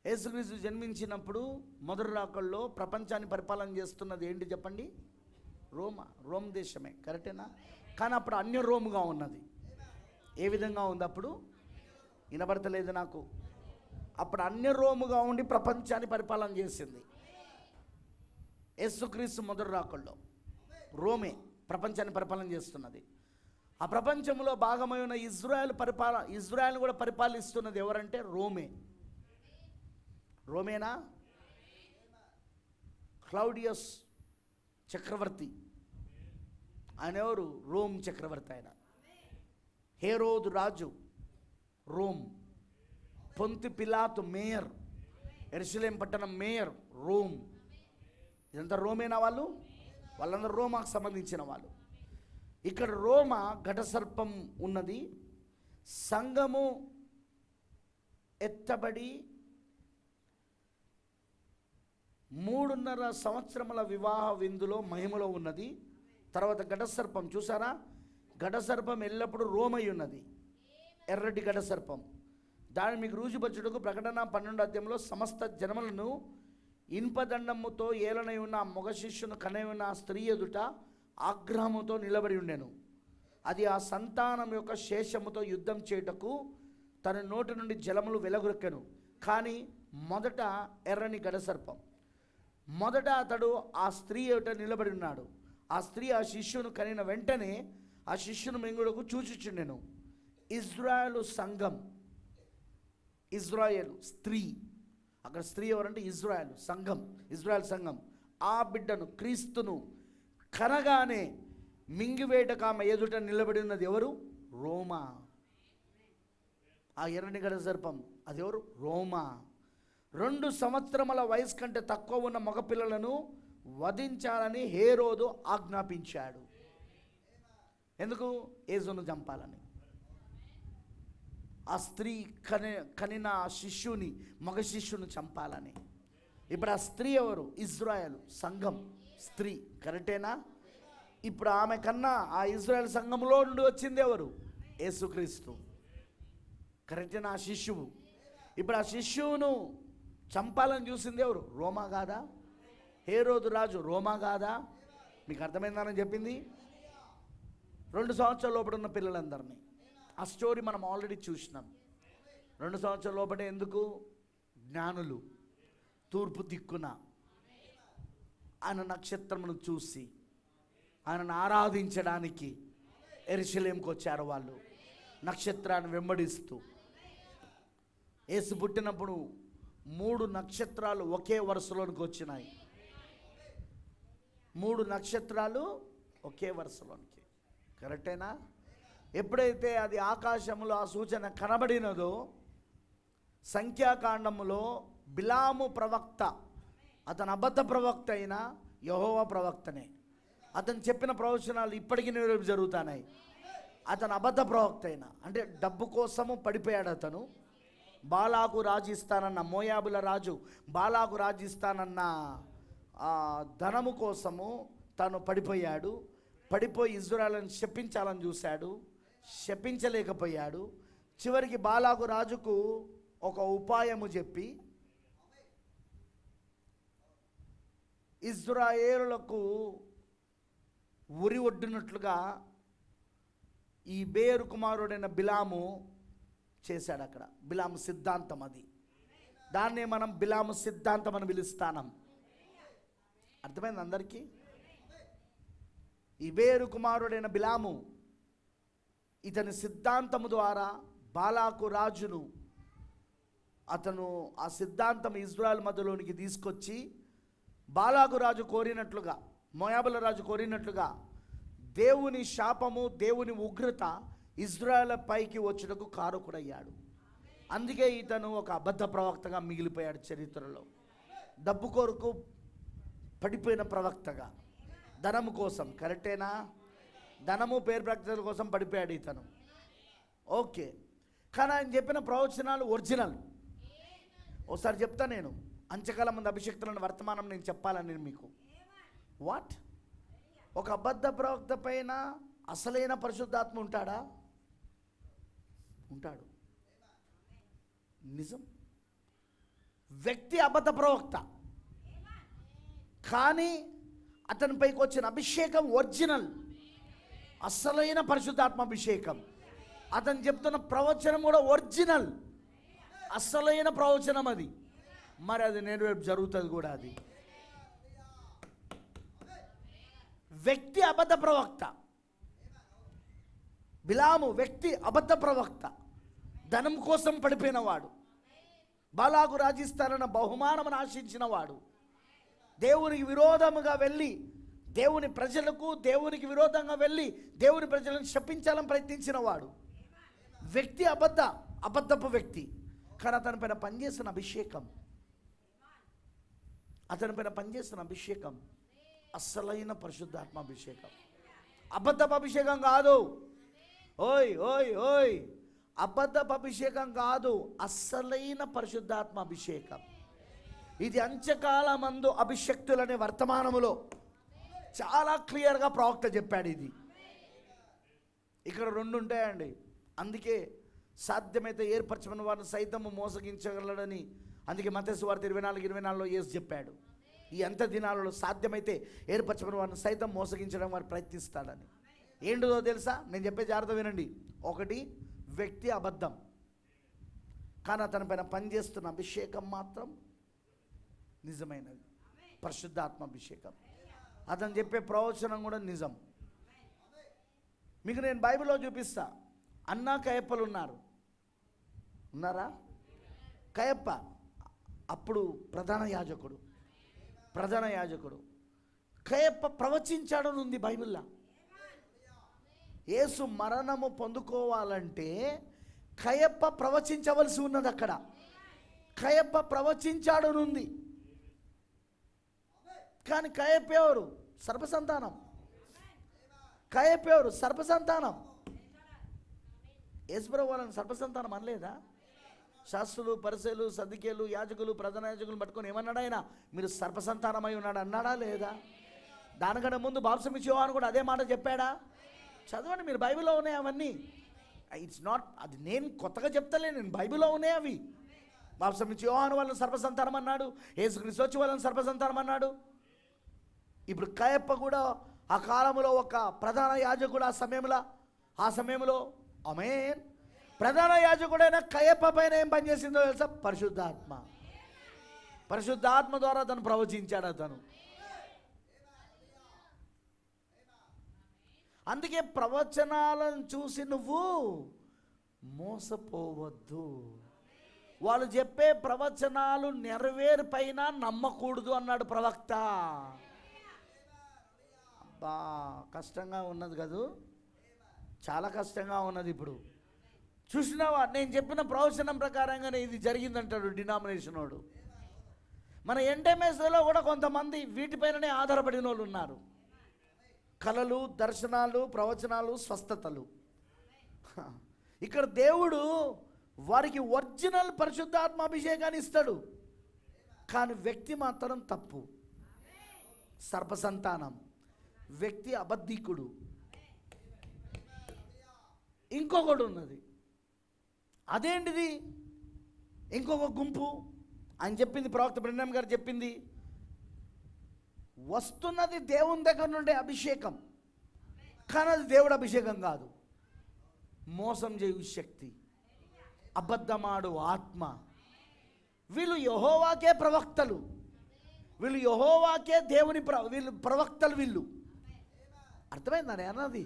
యేసుక్రీస్తు జన్మించినప్పుడు మొదటి రాకల్లో ప్రపంచాన్ని పరిపాలన చేస్తున్నది ఏంటి చెప్పండి? రోమ్ దేశమే. కరెక్టేనా? కానీ అప్పుడు అన్య రోముగా ఉన్నది. ఏ విధంగా ఉంది అప్పుడు? వినబడతలేదు నాకు. అప్పుడు అన్య రోముగా ఉండి ప్రపంచాన్ని పరిపాలన చేసింది. యేసుక్రీస్తు మొదటి రాకల్లో రోమే ప్రపంచాన్ని పరిపాలన చేస్తున్నది. ఆ ప్రపంచంలో భాగమై ఉన్న ఇజ్రాయెల్ కూడా పరిపాలిస్తున్నది ఎవరంటే రోమేనా? క్లౌడియస్ చక్రవర్తి ఆయన ఎవరు? రోమ్ చక్రవర్తి ఆయన. హేరోదు రాజు రోమ్. పొంతి పిలాతు మేయర్, యెరూషలేం పట్టణం మేయర్ రోమ్. ఇదంతా రోమేనా? వాళ్ళందరూ రోమాకు సంబంధించిన వాళ్ళు. ఇక్కడ రోమా ఘటసర్పం ఉన్నది. సంఘము ఎత్తబడి 3.5 సంవత్సరముల వివాహ విందులో మహిమలో ఉన్నది. తర్వాత ఘటసర్పం చూసారా? ఘటసర్పం ఎల్లప్పుడూ రోమై ఉన్నది, ఎర్రటి ఘటసర్పం. దాన్ని మీకు రుజుపరచుటకు ప్రకటన 12వ అధ్యాయంలో సమస్త జనములను ఇనుపదండముతో ఏలనై ఉన్న మగ శిష్యును కనై ఉన్న స్త్రీ ఎదుట ఆగ్రహముతో నిలబడి ఉండెను. అది ఆ సంతానం యొక్క శేషముతో యుద్ధం చేయుటకు తన నోటి నుండి జలములు వెలగొక్కెను. కానీ మొదట ఎర్రని ఘటసర్పం. మొదట అతడు ఆ స్త్రీ ఎదుట నిలబడి ఉన్నాడు. ఆ స్త్రీ ఆ శిష్యును కనిన వెంటనే ఆ శిష్యును మింగుడుకు చూచుచుండెను. ఇజ్రాయేలు సంఘం, ఇజ్రాయేలు స్త్రీ. అక్కడ స్త్రీ ఎవరంటే ఇజ్రాయేల్ సంఘం. ఆ బిడ్డను క్రీస్తును కనగానే మింగివేటకు ఆమె ఎదుట నిలబడి ఉన్నది ఎవరు? రోమా. ఆ ఎర్రని ఘటసర్పం అది ఎవరు? రోమా. 2 సంవత్సరముల వయసు కంటే తక్కువ ఉన్న మగపిల్లలను వధించాలని హేరోదు ఆజ్ఞాపించాడు. ఎందుకు? యేసును చంపాలని. ఆ స్త్రీ కనిన ఆ శిష్యుని, మగ శిష్యుని చంపాలని. ఇప్పుడు ఆ స్త్రీ ఎవరు? ఇజ్రాయేల్ సంఘం స్త్రీ. కరెక్టేనా? ఇప్పుడు ఆమె కన్నా ఆ ఇజ్రాయేల్ సంఘంలో నుండి వచ్చింది ఎవరు? యేసుక్రీస్తు. కరెక్టేనా? ఆ శిష్యువు. ఇప్పుడు ఆ శిష్యువును చంపాలని చూసింది ఎవరు? రోమా కాదా? హేరోదు రాజు రోమా కాదా? మీకు అర్థమైందని చెప్పింది. 2 సంవత్సరాల లోపల ఉన్న పిల్లలందరినీ. ఆ స్టోరీ మనం ఆల్రెడీ చూసినాం. 2 సంవత్సరాల లోపల ఎందుకు? జ్ఞానులు తూర్పు దిక్కున ఆయన నక్షత్రమును చూసి ఆయనను ఆరాధించడానికి యెరూషలేంకి వచ్చారు. వాళ్ళు నక్షత్రాన్ని వెంబడిస్తూ. యేసు పుట్టినప్పుడు 3 నక్షత్రాలు ఒకే వరుసలోనికి వచ్చినాయి. 3 నక్షత్రాలు ఒకే వరుసలోనికి. కరెక్టేనా? ఎప్పుడైతే అది ఆకాశంలో ఆ సూచన కనబడినదో, సంఖ్యాకాండములో బిలాము ప్రవక్త, అతను అబద్ధ ప్రవక్త అయినా యెహోవా ప్రవక్తనే. అతను చెప్పిన ప్రవచనాలు ఇప్పటికీ నెరవేర్పు జరుగుతున్నాయి. అతను అబద్ధ ప్రవక్త అయినా అంటే డబ్బు కోసము పడిపోయాడు. అతను బాలాకు రాజు ఇస్తానన్న, మోయాబుల రాజు బాలాకు రాజు ఇస్తానన్న ధనము కోసము తను పడిపోయాడు. పడిపోయి ఇజ్రాయేలును శపించాలని చూశాడు, శపించలేకపోయాడు. చివరికి బాలాకు రాజుకు ఒక ఉపాయము చెప్పి ఇజ్రాయేలులకు ఉరి ఒడ్డినట్లుగా ఈ బేరు కుమారుడైన బిలాము చేశాడు. అక్కడ బిలాము సిద్ధాంతం అది. దాన్నే మనం బిలాము సిద్ధాంతం అని పిలుస్తాం. అర్థమైంది అందరికీ? ఈ బేరు కుమారుడైన బిలాము ఇతని సిద్ధాంతము ద్వారా బాలాకు రాజును, అతను ఆ సిద్ధాంతం ఇజ్రాయెల్ మధ్యలోనికి తీసుకొచ్చి బాలాకు రాజు కోరినట్లుగా, మోయాబుల రాజు కోరినట్లుగా దేవుని శాపము, దేవుని ఉగ్రత ఇజ్రాయెల్ పైకి వచ్చుటకు కారకుడయ్యాడు. అందుకే ఇతను ఒక అబద్ధ ప్రవక్తగా మిగిలిపోయాడు చరిత్రలో. డబ్బు కొరకు పడిపోయిన ప్రవక్తగా, ధనము కోసం. కరెక్టేనా? ధనము, పేరు ప్రఖ్యాతుల కోసం పడిపోయాడు ఇతను. ఓకే, కానీ ఆయన చెప్పిన ప్రవచనాలు ఒరిజినల్. ఒకసారి చెప్తా నేను, అంచకాలం ముందు అభిషక్తులను వర్తమానం నేను చెప్పాలని మీకు. వాట్? ఒక అబద్ధ ప్రవక్త పైన అసలైన పరిశుద్ధాత్మ ఉంటాడా? ఉంటాడు. నిజం. వ్యక్తి అబద్ధ ప్రవక్త, కానీ అతనిపైకి వచ్చిన అభిషేకం ఒరిజినల్, అసలైన పరిశుద్ధాత్మ అభిషేకం. అతను చెప్తున్న ప్రవచనం కూడా ఒరిజినల్, అసలైన ప్రవచనం అది. మరి అది నెరవేర్పు జరుగుతుంది కూడా. అది వ్యక్తి అబద్ధ ప్రవక్త. బిలాము వ్యక్తి అబద్ధ ప్రవక్త, ధనం కోసం పడిపోయినవాడు, బాలాకు రాజిస్తానన్న బహుమానమును ఆశించిన వాడు, దేవునికి విరోధముగా వెళ్ళి దేవుని ప్రజలకు, దేవునికి విరోధంగా వెళ్ళి దేవుని ప్రజలను శపించాలని ప్రయత్నించిన వాడు. వ్యక్తి అబద్ధపు వ్యక్తి. కానీ అతనిపైన పనిచేసిన అభిషేకం, అతనిపైన పనిచేస్తున్న అభిషేకం అస్సలైన పరిశుద్ధాత్మ అభిషేకం. అబద్ధపు అభిషేకం కాదు. ఓయ్ ఓయ్ ఓయ్, అబద్ధపు అభిషేకం కాదు, అస్సలైన పరిశుద్ధాత్మ అభిషేకం. ఇది అంత్యకాలమందు అభిషక్తులనే వర్తమానములో చాలా క్లియర్గా ప్రవక్త చెప్పాడు. ఇది ఇక్కడ 2 ఉంటాయండి. అందుకే సాధ్యమైతే ఏర్పరచమని వారిని సైతము మోసగించగలడని, అందుకే మత్తయి సువార్త 24:24లో యేసు చెప్పాడు, ఈ అంత్య దినాలలో సాధ్యమైతే ఏర్పరచమని వారిని సైతం మోసగించడం వారు ప్రయత్నిస్తాడని. ఏంటిదో తెలుసా? నేను చెప్పే జాగ్రత్త వినండి. 1, వ్యక్తి అబద్ధం, కానీ అతని పైన పనిచేస్తున్న అభిషేకం మాత్రం నిజమైనది, పరిశుద్ధాత్మ అభిషేకం. అతను చెప్పే ప్రవచనం కూడా నిజం. మీకు నేను బైబిల్లో చూపిస్తా. అన్నా కయప్పలు ఉన్నారా? కయప్ప అప్పుడు ప్రధాన యాజకుడు కయప్ప ప్రవచించాడని ఉంది బైబిల్లో. యేసు మరణము పొందుకోవాలంటే కయప్ప ప్రవచించవలసి ఉన్నది. అక్కడ కయప్ప ప్రవచించాడనుంది. కానీ కయప్ప ఎవరు? సర్పసంతానం. కయప్ప ఎవరు? సర్పసంతానం. యేసుప్రభువు వాళ్ళని సర్పసంతానం అనలేదా? శాస్త్రులు, పరిసయ్యులు, సద్దుకేయులు, యాజకులు, ప్రధాన యాజకులు పట్టుకొని ఏమన్నాడు ఆయన? మీరు సర్పసంతానమై ఉన్నాడు అన్నాడా లేదా? దానికన్నా ముందు బాప్తిసం యోహాను కూడా అదే మాట చెప్పాడా? చదవండి, మీరు బైబిల్లో ఉన్నాయి అవన్నీ. ఇట్స్ నాట్, అది నేను కొత్తగా చెప్తలే, నేను బైబిల్లో ఉన్నాయి అవి. బాప్తిసం యోహాను వాళ్ళని సర్పసంతానం అన్నాడు, యేసుక్రీస్తు వచ్చి వాళ్ళని సర్పసంతానం అన్నాడు. ఇప్పుడు కయప్ప కూడా ఆ కాలంలో ఒక ప్రధాన యాజకుడు. ఆ సమయంలో ఆమేన్, ప్రధాన యాజకుడైన కయప్ప పైన ఏం పనిచేసిందో తెలుసా? పరిశుద్ధాత్మ ద్వారా అతను ప్రవచించాడు. అతను అందుకే ప్రవచనాలను చూసి నువ్వు మోసపోవద్దు. వాళ్ళు చెప్పే ప్రవచనాలు నెరవేరు పైన నమ్మకూడదు అన్నాడు ప్రవక్త. బా కష్టంగా ఉన్నది కదూ, చాలా కష్టంగా ఉన్నది. ఇప్పుడు చూసినావా, నేను చెప్పిన ప్రవచనం ప్రకారంగానే ఇది జరిగిందంటాడు డినామినేషన్ వాడు. మన ఎన్టీఎంఎస్లో కూడా కొంతమంది వీటిపైననే ఆధారపడిన వాళ్ళు ఉన్నారు. కళలు, దర్శనాలు, ప్రవచనాలు, స్వస్థతలు. ఇక్కడ దేవుడు వారికి ఒరిజినల్ పరిశుద్ధాత్మాభిషేకాన్ని ఇస్తాడు, కానీ వ్యక్తి మాత్రం తప్పు. సర్పసంతానం, వ్యక్తి అబద్ధికుడు. ఇంకొకటి ఉన్నది, అదేంటిది? ఇంకొక గుంపు. ఆయన చెప్పింది, ప్రవక్త బ్రహ్మం గారు చెప్పింది, వస్తున్నది దేవుని దగ్గర నుండి అభిషేకం, కానీ అది దేవుడు అభిషేకం కాదు. మోసం చేయు శక్తి, అబద్ధమాడు ఆత్మ. వీళ్ళు యెహోవాకే ప్రవక్తలు, వీళ్ళు యెహోవాకే దేవుని వీళ్ళు ప్రవక్తలు. వీళ్ళు అర్థమైందని అన్నది,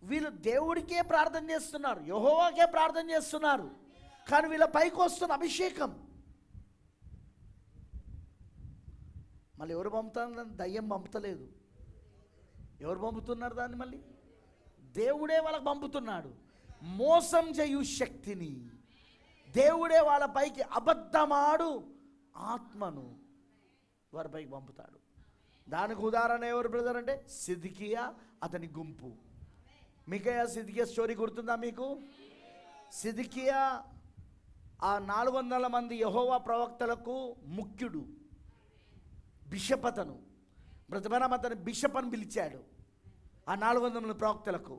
వీళ్ళు దేవుడికే ప్రార్థన చేస్తున్నారు, యెహోవాకే ప్రార్థన చేస్తున్నారు, కానీ వీళ్ళ పైకి వస్తున్న అభిషేకం మళ్ళీ ఎవరు పంపుతారు? దయ్యం పంపుతలేదు. ఎవరు పంపుతున్నారు దాన్ని? మళ్ళీ దేవుడే వాళ్ళకి పంపుతున్నాడు. మోసం చేయు శక్తిని దేవుడే వాళ్ళ పైకి, అబద్ధమాడు ఆత్మను వారి పైకి పంపుతాడు. దానికి ఉదాహరణ ఎవరు బ్రదర్ అంటే సిద్కియా, అతని గుంపు. మికయా సిద్కియా స్టోరీ గుర్తుందా మీకు? సిద్కియా ఆ 400 మంది యెహోవా ప్రవక్తలకు ముఖ్యుడు, బిషప్. అతను బ్రతమనం అతను బిషప్ అని పిలిచాడు. ఆ 400 మంది ప్రవక్తలకు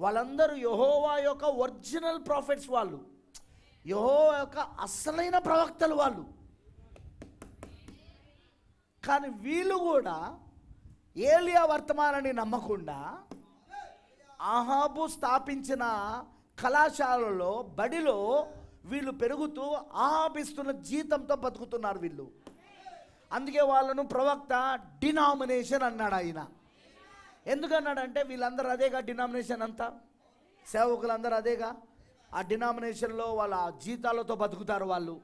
వాళ్ళందరూ యెహోవా యొక్క ఒరిజినల్ ప్రాఫిట్స్, వాళ్ళు యెహోవా యొక్క అసలైన ప్రవక్తలు వాళ్ళు. కానీ వీళ్ళు కూడా ఏలియా వర్తమానాన్ని నమ్మకుండా ఆహాబు స్థాపించిన కళాశాలలో, బడిలో వీళ్ళు పెరుగుతూ ఆహాబిస్తున్న జీతంతో బతుకుతున్నారు వీళ్ళు. అందుకే వాళ్ళను ప్రవక్త డినామినేషన్ అన్నాడు ఆయన. ఎందుకన్నాడంటే వీళ్ళందరూ అదేగా డినామినేషన్ అంతా, సేవకులందరూ అదేగా. ఆ డినామినేషన్లో వాళ్ళ జీతాలతో బతుకుతారు వాళ్ళు.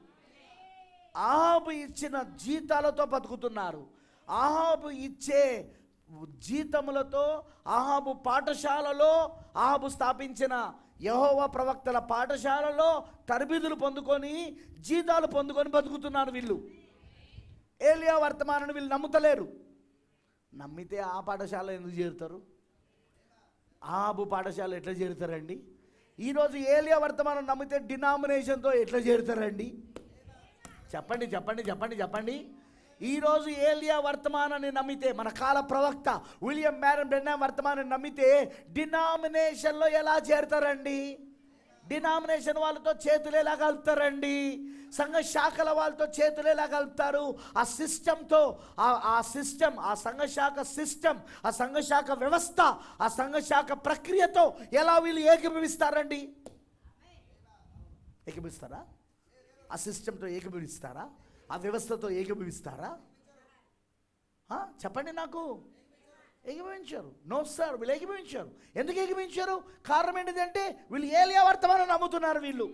ఆహాబు ఇచ్చిన జీతాలతో బతుకుతున్నారు. ఆహాబు ఇచ్చే జీతములతో, ఆహాబు పాఠశాలలో, ఆహాబు స్థాపించిన యెహోవా ప్రవక్తల పాఠశాలలో తరబీదులు పొందుకొని, జీతాలు పొందుకొని బతుకుతున్నారు వీళ్ళు. ఏలియా వర్తమానాన్ని వీళ్ళు నమ్ముతలేరు. నమ్మితే ఆ పాఠశాల ఎందుకు చేరుతారు? ఆహాబు పాఠశాల ఎట్లా చేరుతారండి? ఈరోజు ఏలియా వర్తమానం నమ్మితే డినామినేషన్తో ఎట్లా చేరుతారండి? చెప్పండి చెప్పండి చెప్పండి చెప్పండి. ఈరోజు ఏలియా వర్తమానాన్ని నమ్మితే, మన కాల ప్రవక్త విలియం మ్యారన్ బ్రెన్నాం వర్తమానాన్ని నమ్మితే డినామినేషన్లో ఎలా చేరుతారండి? డినామినేషన్ వాళ్ళతో చేతులు ఎలా కలుపుతారండి? సంఘ శాఖల వాళ్ళతో చేతులు ఎలా కలుపుతారు? ఆ సిస్టంతో, ఆ సిస్టమ్, ఆ సంఘశాఖ సిస్టమ్, ఆ సంఘశాఖ వ్యవస్థ, ఆ సంఘశాఖ ప్రక్రియతో ఎలా వీళ్ళు ఏకీభవిస్తారండి? ఏకీభవిస్తారా? ఆ సిస్టంతో ఏకీభవిస్తారా? ఆ వ్యవస్థతో ఏకీభవిస్తారా? చెప్పండి నాకు. ఏకీభవించారు. నో సార్, వీళ్ళు ఏకీభవించారు. ఎందుకు ఏకీభవించారు? కారణం ఏంటిదంటే వీళ్ళు ఏలియా వర్తమానం నమ్ముతున్నారు. వీళ్ళు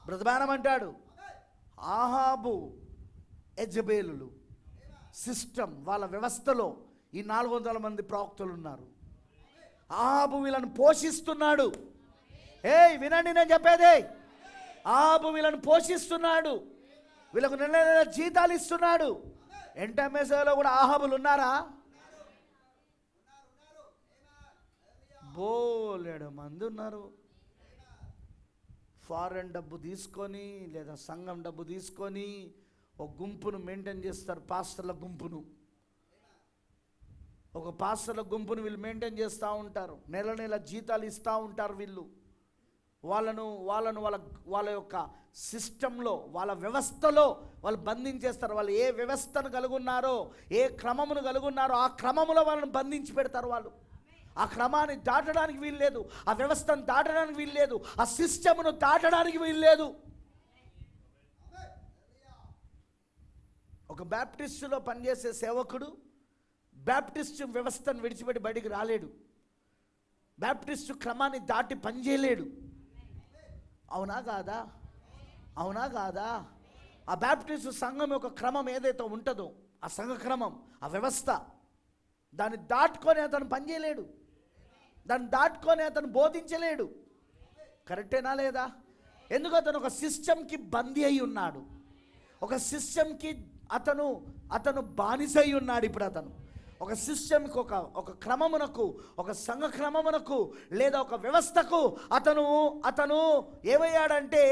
బ్రతమానం అంటాడు, ఆహాబు యెజబేలులు సిస్టమ్, వాళ్ళ వ్యవస్థలో ఈ 400 మంది ప్రవక్తలు ఉన్నారు. ఆహాబు వీళ్ళని పోషిస్తున్నాడు. వినండి నేను చెప్పేది. ఆహాబు వీళ్ళని పోషిస్తున్నాడు, వీళ్ళకు నెల నెల జీతాలు ఇస్తున్నాడు. ఎన్టీఎంఎస్లో కూడా ఆహాబులు ఉన్నారా? బోలెడు మంది ఉన్నారు. ఫారెన్ డబ్బు తీసుకొని, లేదా సంఘం డబ్బు తీసుకొని ఒక గుంపును మెయింటైన్ చేస్తారు. పాస్టర్ల గుంపును, ఒక పాస్టర్ల గుంపును వీళ్ళు మెయింటైన్ చేస్తూ ఉంటారు. నెల నెల జీతాలు ఇస్తూ ఉంటారు. వీళ్ళు వాళ్ళను వాళ్ళ యొక్క సిస్టంలో, వాళ్ళ వ్యవస్థలో వాళ్ళు బంధించేస్తారు. వాళ్ళు ఏ వ్యవస్థను కలుగున్నారో, ఏ క్రమమును కలుగున్నారో ఆ క్రమములో వాళ్ళని బంధించి పెడతారు. వాళ్ళు ఆ క్రమాన్ని దాటడానికి వీల్లేదు, ఆ వ్యవస్థను దాటడానికి వీల్లేదు, ఆ సిస్టమ్ను దాటడానికి వీల్లేదు. ఒక బ్యాప్టిస్టులో పనిచేసే సేవకుడు బ్యాప్టిస్టు వ్యవస్థను విడిచిపెట్టి బయటికి రాలేడు. బ్యాప్టిస్టు క్రమాన్ని దాటి పనిచేయలేడు. అవునా కాదా? అవునా కాదా? ఆ బ్యాప్టిస్టు సంఘం యొక్క క్రమం ఏదైతే ఉంటుందో, ఆ సంఘ క్రమం, ఆ వ్యవస్థ, దాన్ని దాటుకొని అతను పనిచేయలేడు, దాన్ని దాటుకొని అతను బోధించలేడు. కరెక్టేనా లేదా? ఎందుకు? అతను ఒక సిస్టమ్కి బందీ అయి ఉన్నాడు, ఒక సిస్టమ్కి అతను బానిస అయి ఉన్నాడు. ఇప్పుడు అతను ఒక సిస్టమ్కి, ఒక క్రమమునకు, ఒక సంఘ క్రమమునకు, లేదా ఒక వ్యవస్థకు అతను ఏమయ్యాడంటే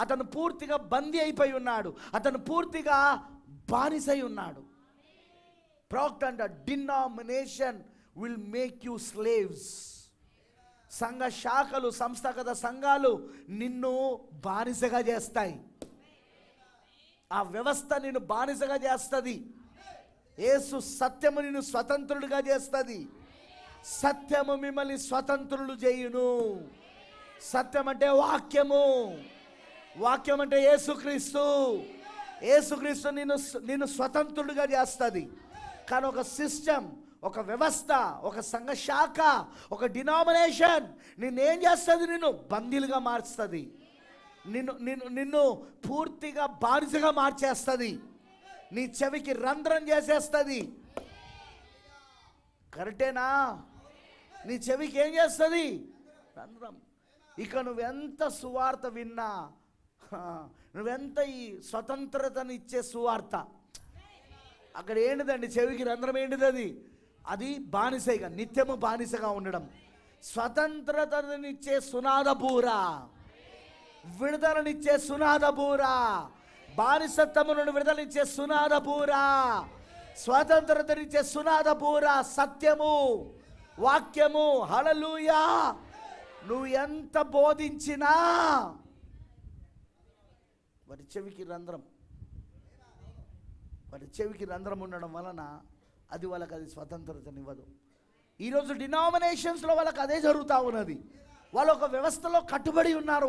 అతను పూర్తిగా బందీ అయిపోయి ఉన్నాడు, అతను పూర్తిగా బానిస అయి ఉన్నాడు. ప్రవక్త అంట, denomination will make you slaves. సంఘ శాఖలు, సంస్థాగత సంఘాలు నిన్ను బానిసగా చేస్తాయి. ఆ వ్యవస్థ నిన్ను బానిసగా చేస్తుంది. యేసు సత్యము నిన్ను స్వతంత్రుడిగా చేస్తుంది. సత్యము మిమ్మల్ని స్వతంత్రులు చేయును. సత్యం అంటే వాక్యము, వాక్యం అంటే యేసుక్రీస్తు. యేసుక్రీస్తు నిన్ను స్వతంత్రుడిగా చేస్తుంది. కానీ ఒక సిస్టమ్, ఒక వ్యవస్థ, ఒక సంఘ శాఖ, ఒక డినామినేషన్ నిన్నేం చేస్తుంది? నిన్ను బందీలుగా మార్చుతుంది, నిన్ను పూర్తిగా బానిసగా మార్చేస్తుంది, నీ చెవికి రంధ్రం చేసేస్తుంది. కరెక్టేనా? నీ చెవికి ఏం చేస్తుంది? రంధ్రం. ఇక నువ్వెంత సువార్త విన్నా, నువ్వెంత ఈ స్వతంత్రతను ఇచ్చే సువార్త, అక్కడ ఏంటిదండి? చెవికి రంధ్రం ఏంటిది? అది బానిసగా, నిత్యము బానిసగా ఉండడం. స్వతంత్రతనిచ్చే సునాదబూర, విడుదలనిచ్చే సునాదబూర, బానిసత్వము నుండి విడుదలనిచ్చే సునాదబూర, స్వతంత్రతనిచ్చే సునాదబూర సత్యము, వాక్యము. హల్లెలూయా! నువ్వు ఎంత బోధించినా వారి చెవికి రంధ్రం, వారి చెవికి రంధ్రం ఉండడం వలన అది వాళ్ళకి అది స్వతంత్రతనివ్వదు. ఈరోజు డినామినేషన్స్లో వాళ్ళకి అదే జరుగుతూ ఉన్నది. వాళ్ళు ఒక వ్యవస్థలో కట్టుబడి ఉన్నారు.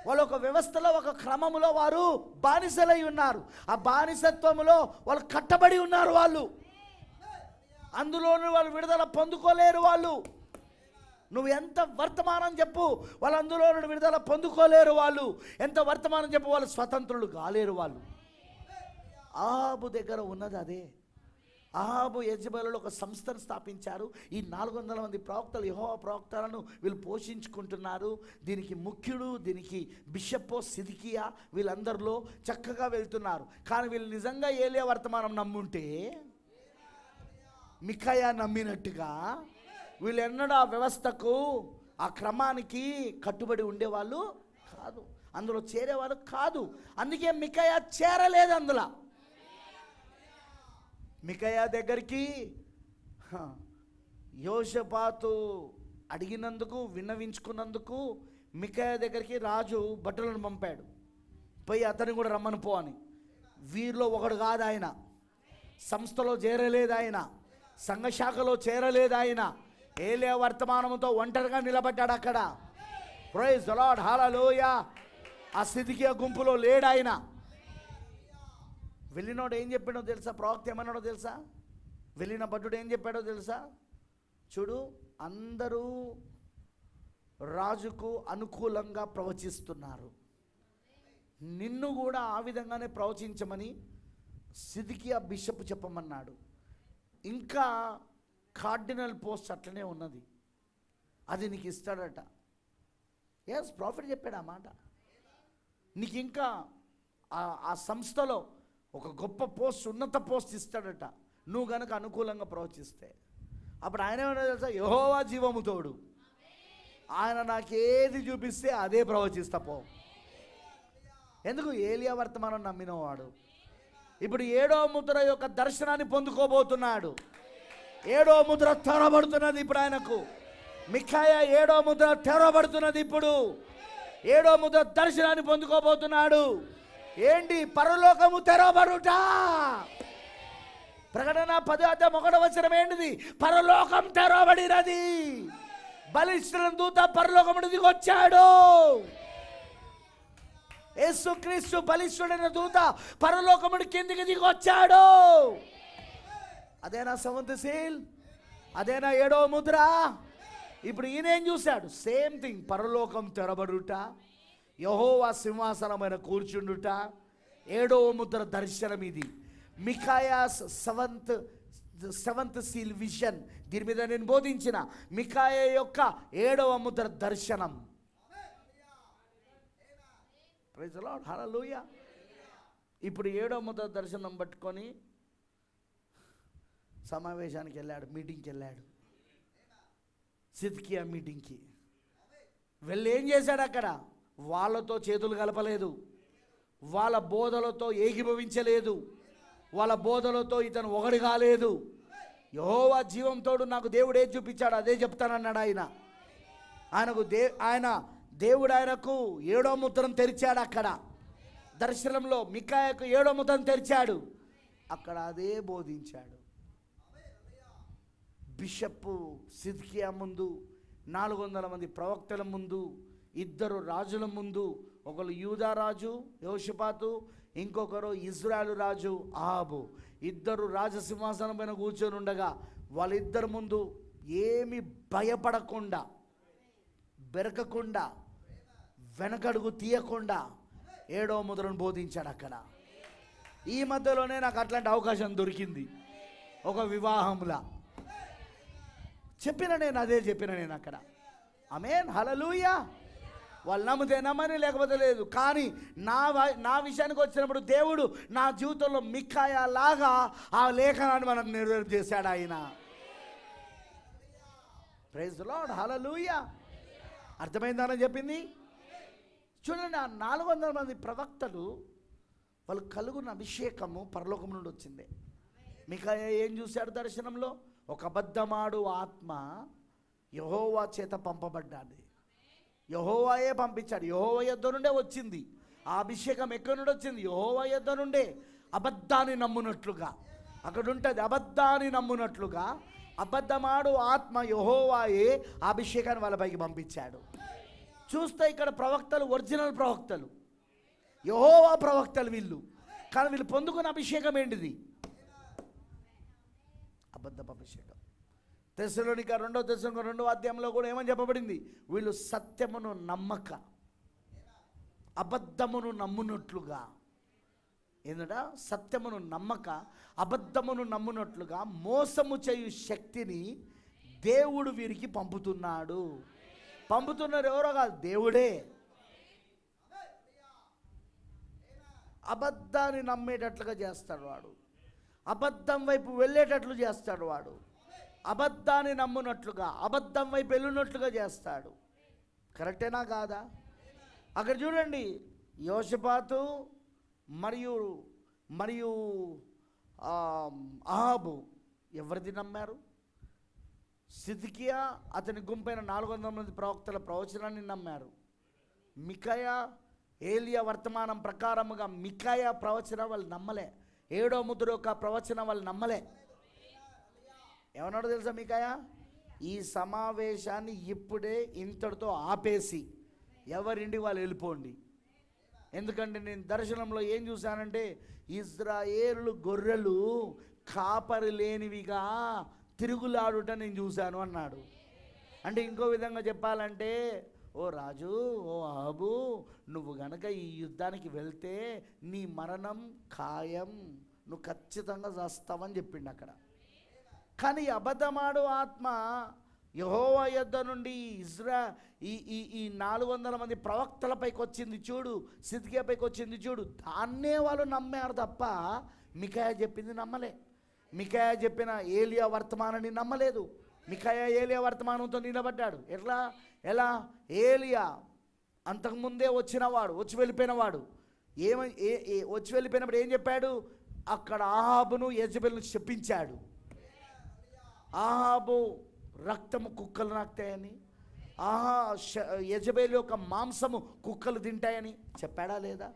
వాళ్ళు ఒక వ్యవస్థలో, ఒక క్రమములో వారు బానిసలై ఉన్నారు. ఆ బానిసత్వములో వాళ్ళు కట్టబడి ఉన్నారు. అందులోనూ వాళ్ళు విడుదల పొందుకోలేరు. నువ్వు ఎంత వర్తమానం చెప్పు, వాళ్ళు అందులో నుండి విడుదల పొందుకోలేరు. ఎంత వర్తమానం చెప్పు, వాళ్ళు స్వతంత్రులు కాలేరు. ఆహాబు దగ్గర ఉన్నది అదే. అహాబు యెజెబెలులో ఒక సంస్థను స్థాపించారు. ఈ 400 మంది ప్రవక్తలు, యెహోవా ప్రవక్తలను వీళ్ళు పోషించుకుంటున్నారు. దీనికి ముఖ్యుడు, దీనికి బిషప్ సిద్కియా, వీళ్ళందరిలో చక్కగా వెళ్తున్నారు. కానీ వీళ్ళు నిజంగా ఏలియా వర్తమానం నమ్ముంటే, మిఖాయా నమ్మినట్టుగా వీళ్ళు ఎన్నడూ ఆ వ్యవస్థకు, ఆ క్రమానికి కట్టుబడి ఉండేవాళ్ళు కాదు, అందులో చేరేవాళ్ళు కాదు. అందుకే మిఖాయా చేరలేదు అందులో. మిఖాయా దగ్గరికి యోషపాతు అడిగినందుకు, విన్నవించుకున్నందుకు మిఖాయా దగ్గరికి రాజు భటులను పంపాడు. పోయి అతన్ని కూడా రమ్మని పో అని. వీరిలో ఒకడు కాదు ఆయన, సంస్థలో చేరలేదు ఆయన, సంఘశాఖలో చేరలేదు ఆయన. ఏలియా వర్తమానంతో ఒంటరిగా నిలబడ్డాడు అక్కడ. ప్రైజ్ ది లార్డ్, హల్లెలూయా. ఆ సిద్కియా గుంపులో లేడు ఆయన. వెళ్ళినోడు ఏం చెప్పాడో తెలుసా? ప్రవక్త ఏమన్నాడో తెలుసా? వెళ్ళిన భటుడు ఏం చెప్పాడో తెలుసా? చూడు, అందరూ రాజుకు అనుకూలంగా ప్రవచిస్తున్నారు, నిన్ను కూడా ఆ విధంగానే ప్రవచించమని సిద్కియా బిషప్ చెప్పమన్నాడు. ఇంకా కార్డినల్ పోస్ట్ అట్లనే ఉన్నది, అది నీకు ఇస్తాడట. ఎస్, ప్రాఫిట్ చెప్పాడు ఆ మాట. నీకు ఇంకా ఆ సంస్థలో ఒక గొప్ప పోస్ట్, ఉన్నత పోస్ట్ ఇస్తాడట, నువ్వు గనక అనుకూలంగా ప్రవచిస్తే. అప్పుడు ఆయన ఏమన్నా తెలుసా? యెహోవా జీవము తోడు, ఆయన నాకేది చూపిస్తే అదే ప్రవచిస్తా పో. ఎందుకు? ఏలియా వర్తమానం నమ్మినవాడు ఇప్పుడు 7వ ముద్ర యొక్క దర్శనాన్ని పొందుకోబోతున్నాడు. 7వ ముద్ర తెరవబడుతున్నది ఇప్పుడు ఆయనకు. మిఖాయా 7వ ముద్ర తెరవబడుతున్నది ఇప్పుడు. 7వ ముద్ర దర్శనాన్ని పొందుకోబోతున్నాడు. ఏంటి? పరలోకము తెరవబడుట. ప్రకటన 10:1 ఏంటిది? పరలోకం తెరవబడినది. బలిష్ఠుల దూత పరలోకమును దిగి వచ్చాడు. యేసుక్రీస్తు బలిష్ఠుడైన దూత పరలోకమును కిందికి దిగి వచ్చాడు. అదేనా సెవెంత్ సీల్? అదేనా 7వ ముద్ర? ఇప్పుడు ఈయనేం చూశాడు? Same thing. పరలోకం తెరబడుట, యెహోవా సింహాసనమైన కూర్చుండుట, 7వ ముద్ర దర్శనం ఇది. మిఖాయా 7th సెవెంత్ సీల్ విజన్, దీని మీద నేను బోధించిన మికాయ యొక్క 7వ ముద్ర దర్శనం. ప్రైజ్ ది లార్డ్, హల్లెలూయా. ఇప్పుడు 7వ ముద్ర దర్శనం పట్టుకొని సమావేశానికి వెళ్ళాడు, మీటింగ్కి వెళ్ళాడు. సిద్కియా మీటింగ్కి వెళ్ళి ఏం చేశాడు? అక్కడ వాళ్ళతో చేతులు కలపలేదు, వాళ్ళ బోధలతో ఏకీభవించలేదు, వాళ్ళ బోధలతో ఇతను ఒకటి కాలేదు. యెహోవా జీవంతోడు నాకు దేవుడు ఏది చూపించాడు అదే చెప్తానన్నాడు. ఆయన దేవుడు ఆయనకు 7వ ముద్రను తెరిచాడు. అక్కడ దర్శనంలో మికాయాకు 7వ ముద్రను తెరిచాడు. అక్కడ అదే బోధించాడు. బిషప్ సిద్కియా ముందు, 400 మంది ప్రవక్తల ముందు, 2 రాజుల ముందు, ఒకరు యూదా రాజు యెహోషాపాతు, ఇంకొకరు ఇజ్రాయేలు రాజు అహాబు, 2 రాజసింహాసనం పైన కూర్చొని ఉండగా వాళ్ళిద్దరి ముందు ఏమి భయపడకుండా, బెరకకుండా, వెనకడుగు తీయకుండా 7వ ముద్రను బోధించాడు. అక్కడ ఈ మధ్యలోనే నాకు అట్లాంటి అవకాశం దొరికింది. ఒక వివాహంలా అదే చెప్పిన నేను అక్కడ. ఆమేన్, హల్లెలూయా. వాళ్ళు నమ్మితే నమ్మని, లేకపోతే లేదు. కానీ నా విషయానికి వచ్చినప్పుడు దేవుడు నా జీవితంలో మికాయా లాగా ఆ లేఖనాన్ని మనకు నెరవేర్పు చేశాడు ఆయన. ప్రైజ్ ది లార్డ్, హల్లెలూయా. అర్థమైందని చెప్పింది. చూడండి, ఆ 400 మంది ప్రవక్తలు వాళ్ళు కలుగున్న అభిషేకము పరలోకం నుండి వచ్చింది. మికాయా ఏం చూశాడు దర్శనంలో? ఒక అబద్ధమాడు ఆత్మ యెహోవా చేత పంపబడ్డాడు. యెహోవాయే పంపించాడు. యెహోవా యొద్ద నుండే వచ్చింది. ఆ అభిషేకం ఎక్కడి నుండి వచ్చింది? యెహోవా యొద్ద నుండే. అబద్ధాన్ని నమ్మునట్లుగా అక్కడ ఉంటుంది. అబద్ధాన్ని నమ్మునట్లుగా అబద్ధమాడు ఆత్మ యెహోవాయే ఆ అభిషేకాన్ని వాళ్ళపైకి పంపించాడు. చూస్తే ఇక్కడ ప్రవక్తలు ఒరిజినల్ ప్రవక్తలు, యెహోవా ప్రవక్తలు వీళ్ళు. కానీ వీళ్ళు పొందుకున్న అభిషేకం ఏంటిది? అబద్ధపు అభిషేకం. తెస్సలోనిక 2వ అధ్యాయంలో కూడా ఏమని చెప్పబడింది? వీళ్ళు సత్యమును నమ్మక అబద్ధమును నమ్మునట్లుగా. ఏంటంటే సత్యమును నమ్మక అబద్ధమును నమ్మునట్లుగా మోసము చేయు శక్తిని దేవుడు వీరికి పంపుతున్నాడు. పంపుతున్నారు ఎవరో కాదు, దేవుడే. అబద్ధాన్ని నమ్మేటట్లుగా చేస్తాడు వాడు. అబద్ధం వైపు వెళ్ళేటట్లు చేస్తాడు వాడు. అబద్ధాన్ని నమ్మునట్లుగా, అబద్ధం వైపు వెళ్ళినట్లుగా చేస్తాడు. కరెక్టేనా కాదా? అక్కడ చూడండి, యెహోషాపాతు మరియు అహాబు ఎవరిది నమ్మారు? సిద్కియా అతని గుంపైన 400 మంది ప్రవక్తల ప్రవచనాన్ని నమ్మారు. మికాయా, ఏలియా వర్తమానం ప్రకారముగా మికాయా ప్రవచనం వాళ్ళు నమ్మలే. 7వ ముద్ర యొక్క ప్రవచనం వాళ్ళు నమ్మలే. ఏమన్నాడో తెలుసా మికాయా? ఈ సమావేశాన్ని ఇప్పుడే ఇంతటితో ఆపేసి ఎవరింటి వాళ్ళు వెళ్ళిపోండి. ఎందుకంటే నేను దర్శనంలో ఏం చూశానంటే, ఇజ్రాయేలు గొర్రెలు కాపరి లేనివిగా తిరుగులాడుట నేను చూశాను అన్నాడు. అంటే ఇంకో విధంగా చెప్పాలంటే, ఓ రాజు, ఓ అహాబు, నువ్వు గనక ఈ యుద్ధానికి వెళ్తే నీ మరణం ఖాయం, నువ్వు ఖచ్చితంగా చేస్తావని చెప్పిండు అక్కడ. కానీ అబద్ధమాడు ఆత్మ యెహోవా యొద్ద నుండి ఈ 400 మంది ప్రవక్తలపైకి వచ్చింది చూడు, సిద్కియాపైకి వచ్చింది చూడు, దాన్నే వాళ్ళు నమ్మారు తప్ప మికాయా చెప్పింది నమ్మలే. మికాయా చెప్పిన ఏలియా వర్తమానాన్ని నమ్మలేదు. మికాయా ఏలియా వర్తమానంతో నిలబడ్డాడు. ఎలా? ఏలియా అంతకుముందే వచ్చినవాడు, వచ్చి వెళ్ళిపోయినవాడు. వచ్చి వెళ్ళిపోయినప్పుడు ఏం చెప్పాడు? అక్కడ అహాబును యెజబెలును శపించాడు. అహాబు రక్తము కుక్కలు నాకుతాయని, యెజబెలు యొక్క మాంసము కుక్కలు తింటాయని చెప్పాడా లేదా?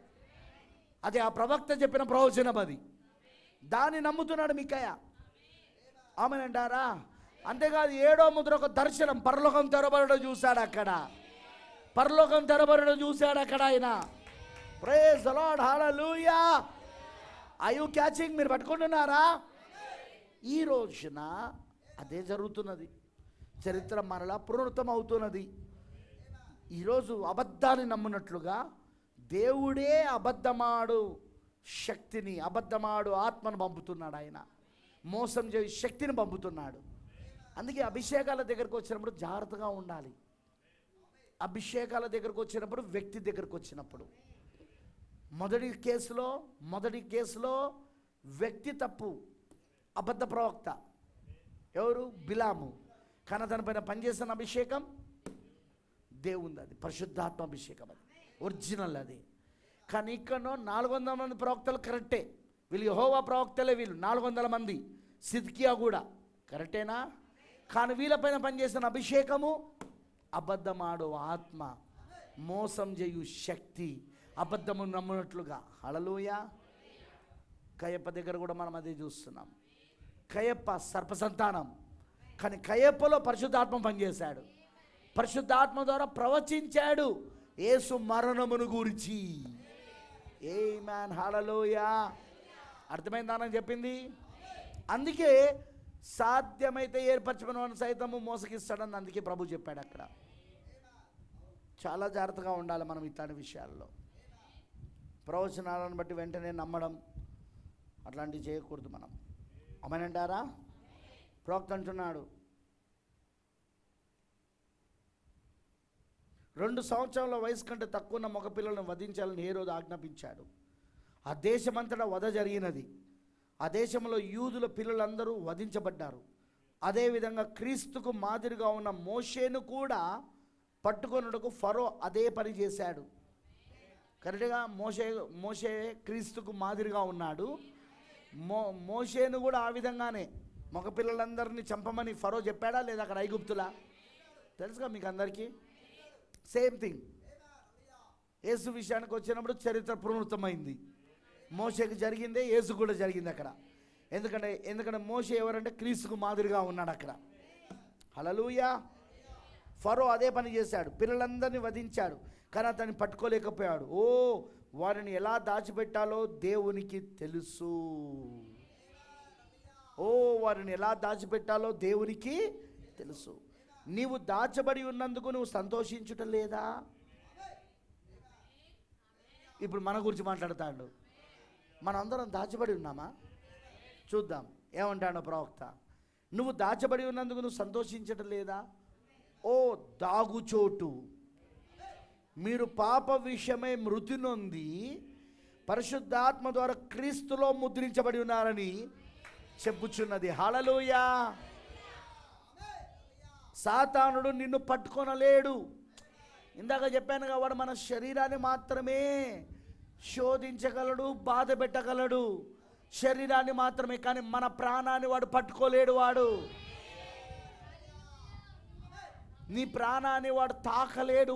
అది ఆ ప్రవక్త చెప్పిన ప్రవచనం. అది దాన్ని నమ్ముతున్నాడు మికాయా. ఆమెనంటారా? అంతేకాదు, 7వ ముద్ర ఒక దర్శనం, పరలోకం తెరబడడం చూశాడు అక్కడ. పరలోకం తెరబడడం చూశాడు అక్కడ ఆయన. ప్రైజ్ ది లార్డ్, హల్లెలూయా. Are you catching? మీరు పట్టుకుంటున్నారా? ఈ రోజున అదే జరుగుతున్నది. చరిత్ర మరలా పునరుత్తం అవుతున్నది. ఈరోజు అబద్ధాన్ని నమ్మునట్లుగా దేవుడే అబద్ధమాడు శక్తిని, అబద్ధమాడు ఆత్మను పంపుతున్నాడు ఆయన. మోసం చేయ శక్తిని పంపుతున్నాడు. అందుకే అభిషేకాల దగ్గరకు వచ్చినప్పుడు జాగ్రత్తగా ఉండాలి. అభిషేకాల దగ్గరకు వచ్చినప్పుడు, వ్యక్తి దగ్గరకు వచ్చినప్పుడు, మొదటి కేసులో వ్యక్తి తప్పు, అబద్ధ ప్రవక్త ఎవరు? బిలాము. కానీ తన పైన పనిచేసిన అభిషేకం దేవుంది, అది పరిశుద్ధాత్మ అభిషేకం, అది ఒరిజినల్ అది. కానీ ఇక్కడ 400 మంది ప్రవక్తలు కరెక్టే, వీళ్ళు యెహోవా ప్రవక్తలే, వీళ్ళు 400 మంది, సిద్కియా కూడా కరెక్టేనా? కానీ వీళ్ళపైన పనిచేసిన అభిషేకము అబద్ధమాడు ఆత్మ, మోసం చేయు శక్తి, అబద్ధము నమ్మునట్లుగా. హల్లెలూయా. కయప్ప దగ్గర కూడా మనం అదే చూస్తున్నాం. కయప్ప సర్పసంతానం, కానీ కయప్పలో పరిశుద్ధాత్మ పనిచేశాడు. పరిశుద్ధాత్మ ద్వారా ప్రవచించాడు యేసు మరణమును గురించి. ఆమేన్, హల్లెలూయా. అర్థమైందానని చెప్పింది. అందుకే సాధ్యమైతే ఏర్పరచమని వాడిని సైతము మోసగిస్తాడని అందుకే ప్రభు చెప్పాడు అక్కడ. చాలా జాగ్రత్తగా ఉండాలి మనం ఇట్లాంటి విషయాల్లో. ప్రవచనాలను బట్టి వెంటనే నమ్మడం అట్లాంటివి చేయకూడదు మనం. అమనంటారా? ప్రవక్త అంటున్నాడు, 2 సంవత్సరాల వయసు కంటే తక్కువ ఉన్న మగపిల్లలను వధించాలని హేరోదు ఆజ్ఞాపించాడు. ఆ దేశమంతటా వధ జరిగినది. ఆ దేశంలో యూదుల పిల్లలందరూ వధించబడ్డారు. అదేవిధంగా క్రీస్తుకు మాదిరిగా ఉన్న మోషేను కూడా పట్టుకొనుటకు ఫరో అదే పని చేశాడు. కరెక్ట్గా మోషే క్రీస్తుకు మాదిరిగా ఉన్నాడు. మోషేను కూడా ఆ విధంగానే మగపిల్లలందరినీ చంపమని ఫరో చెప్పాడా లేదా? అక్కడ ఐగుప్తులా? తెలుసుగా మీకు అందరికీ. సేమ్ థింగ్ యేసు విషయానికి వచ్చినప్పుడు చరిత్ర పునరుద్ధమైంది. మోషేకి జరిగిందే యేసు కూడా జరిగింది అక్కడ. ఎందుకంటే మోషే ఎవరంటే క్రీస్తుకు మాదిరిగా ఉన్నాడు అక్కడ. హల్లెలూయా. ఫరో అదే పని చేశాడు, పిల్లలందరినీ వధించాడు, కానీ అతన్ని పట్టుకోలేకపోయాడు. వారిని ఎలా దాచిపెట్టాలో దేవునికి తెలుసు. వారిని ఎలా దాచిపెట్టాలో దేవునికి తెలుసు. నీవు దాచబడి ఉన్నందుకు నువ్వు సంతోషించుట లేదా? ఇప్పుడు మన గురించి మాట్లాడతాడు. మనందరం దాచబడి ఉన్నామా? చూద్దాం ఏమంటాడో ప్రవక్త. నువ్వు దాచబడి ఉన్నందుకు నువ్వు సంతోషించటం లేదా? దాగుచోటు, మీరు పాప విషయమై మృతి నొంది పరిశుద్ధాత్మ ద్వారా క్రీస్తులో ముద్రించబడి ఉన్నారని చెప్పుచున్నది. హల్లెలూయా. సాతానుడు నిన్ను పట్టుకొనలేడు. ఇందాక చెప్పానుగా, వాడు మన శరీరాన్ని మాత్రమే శోధించగలడు, బాధ పెట్టగలడు, శరీరాన్ని మాత్రమే. కానీ మన ప్రాణాన్ని వాడు పట్టుకోలేడు. వాడు నీ ప్రాణాన్ని వాడు తాకలేడు.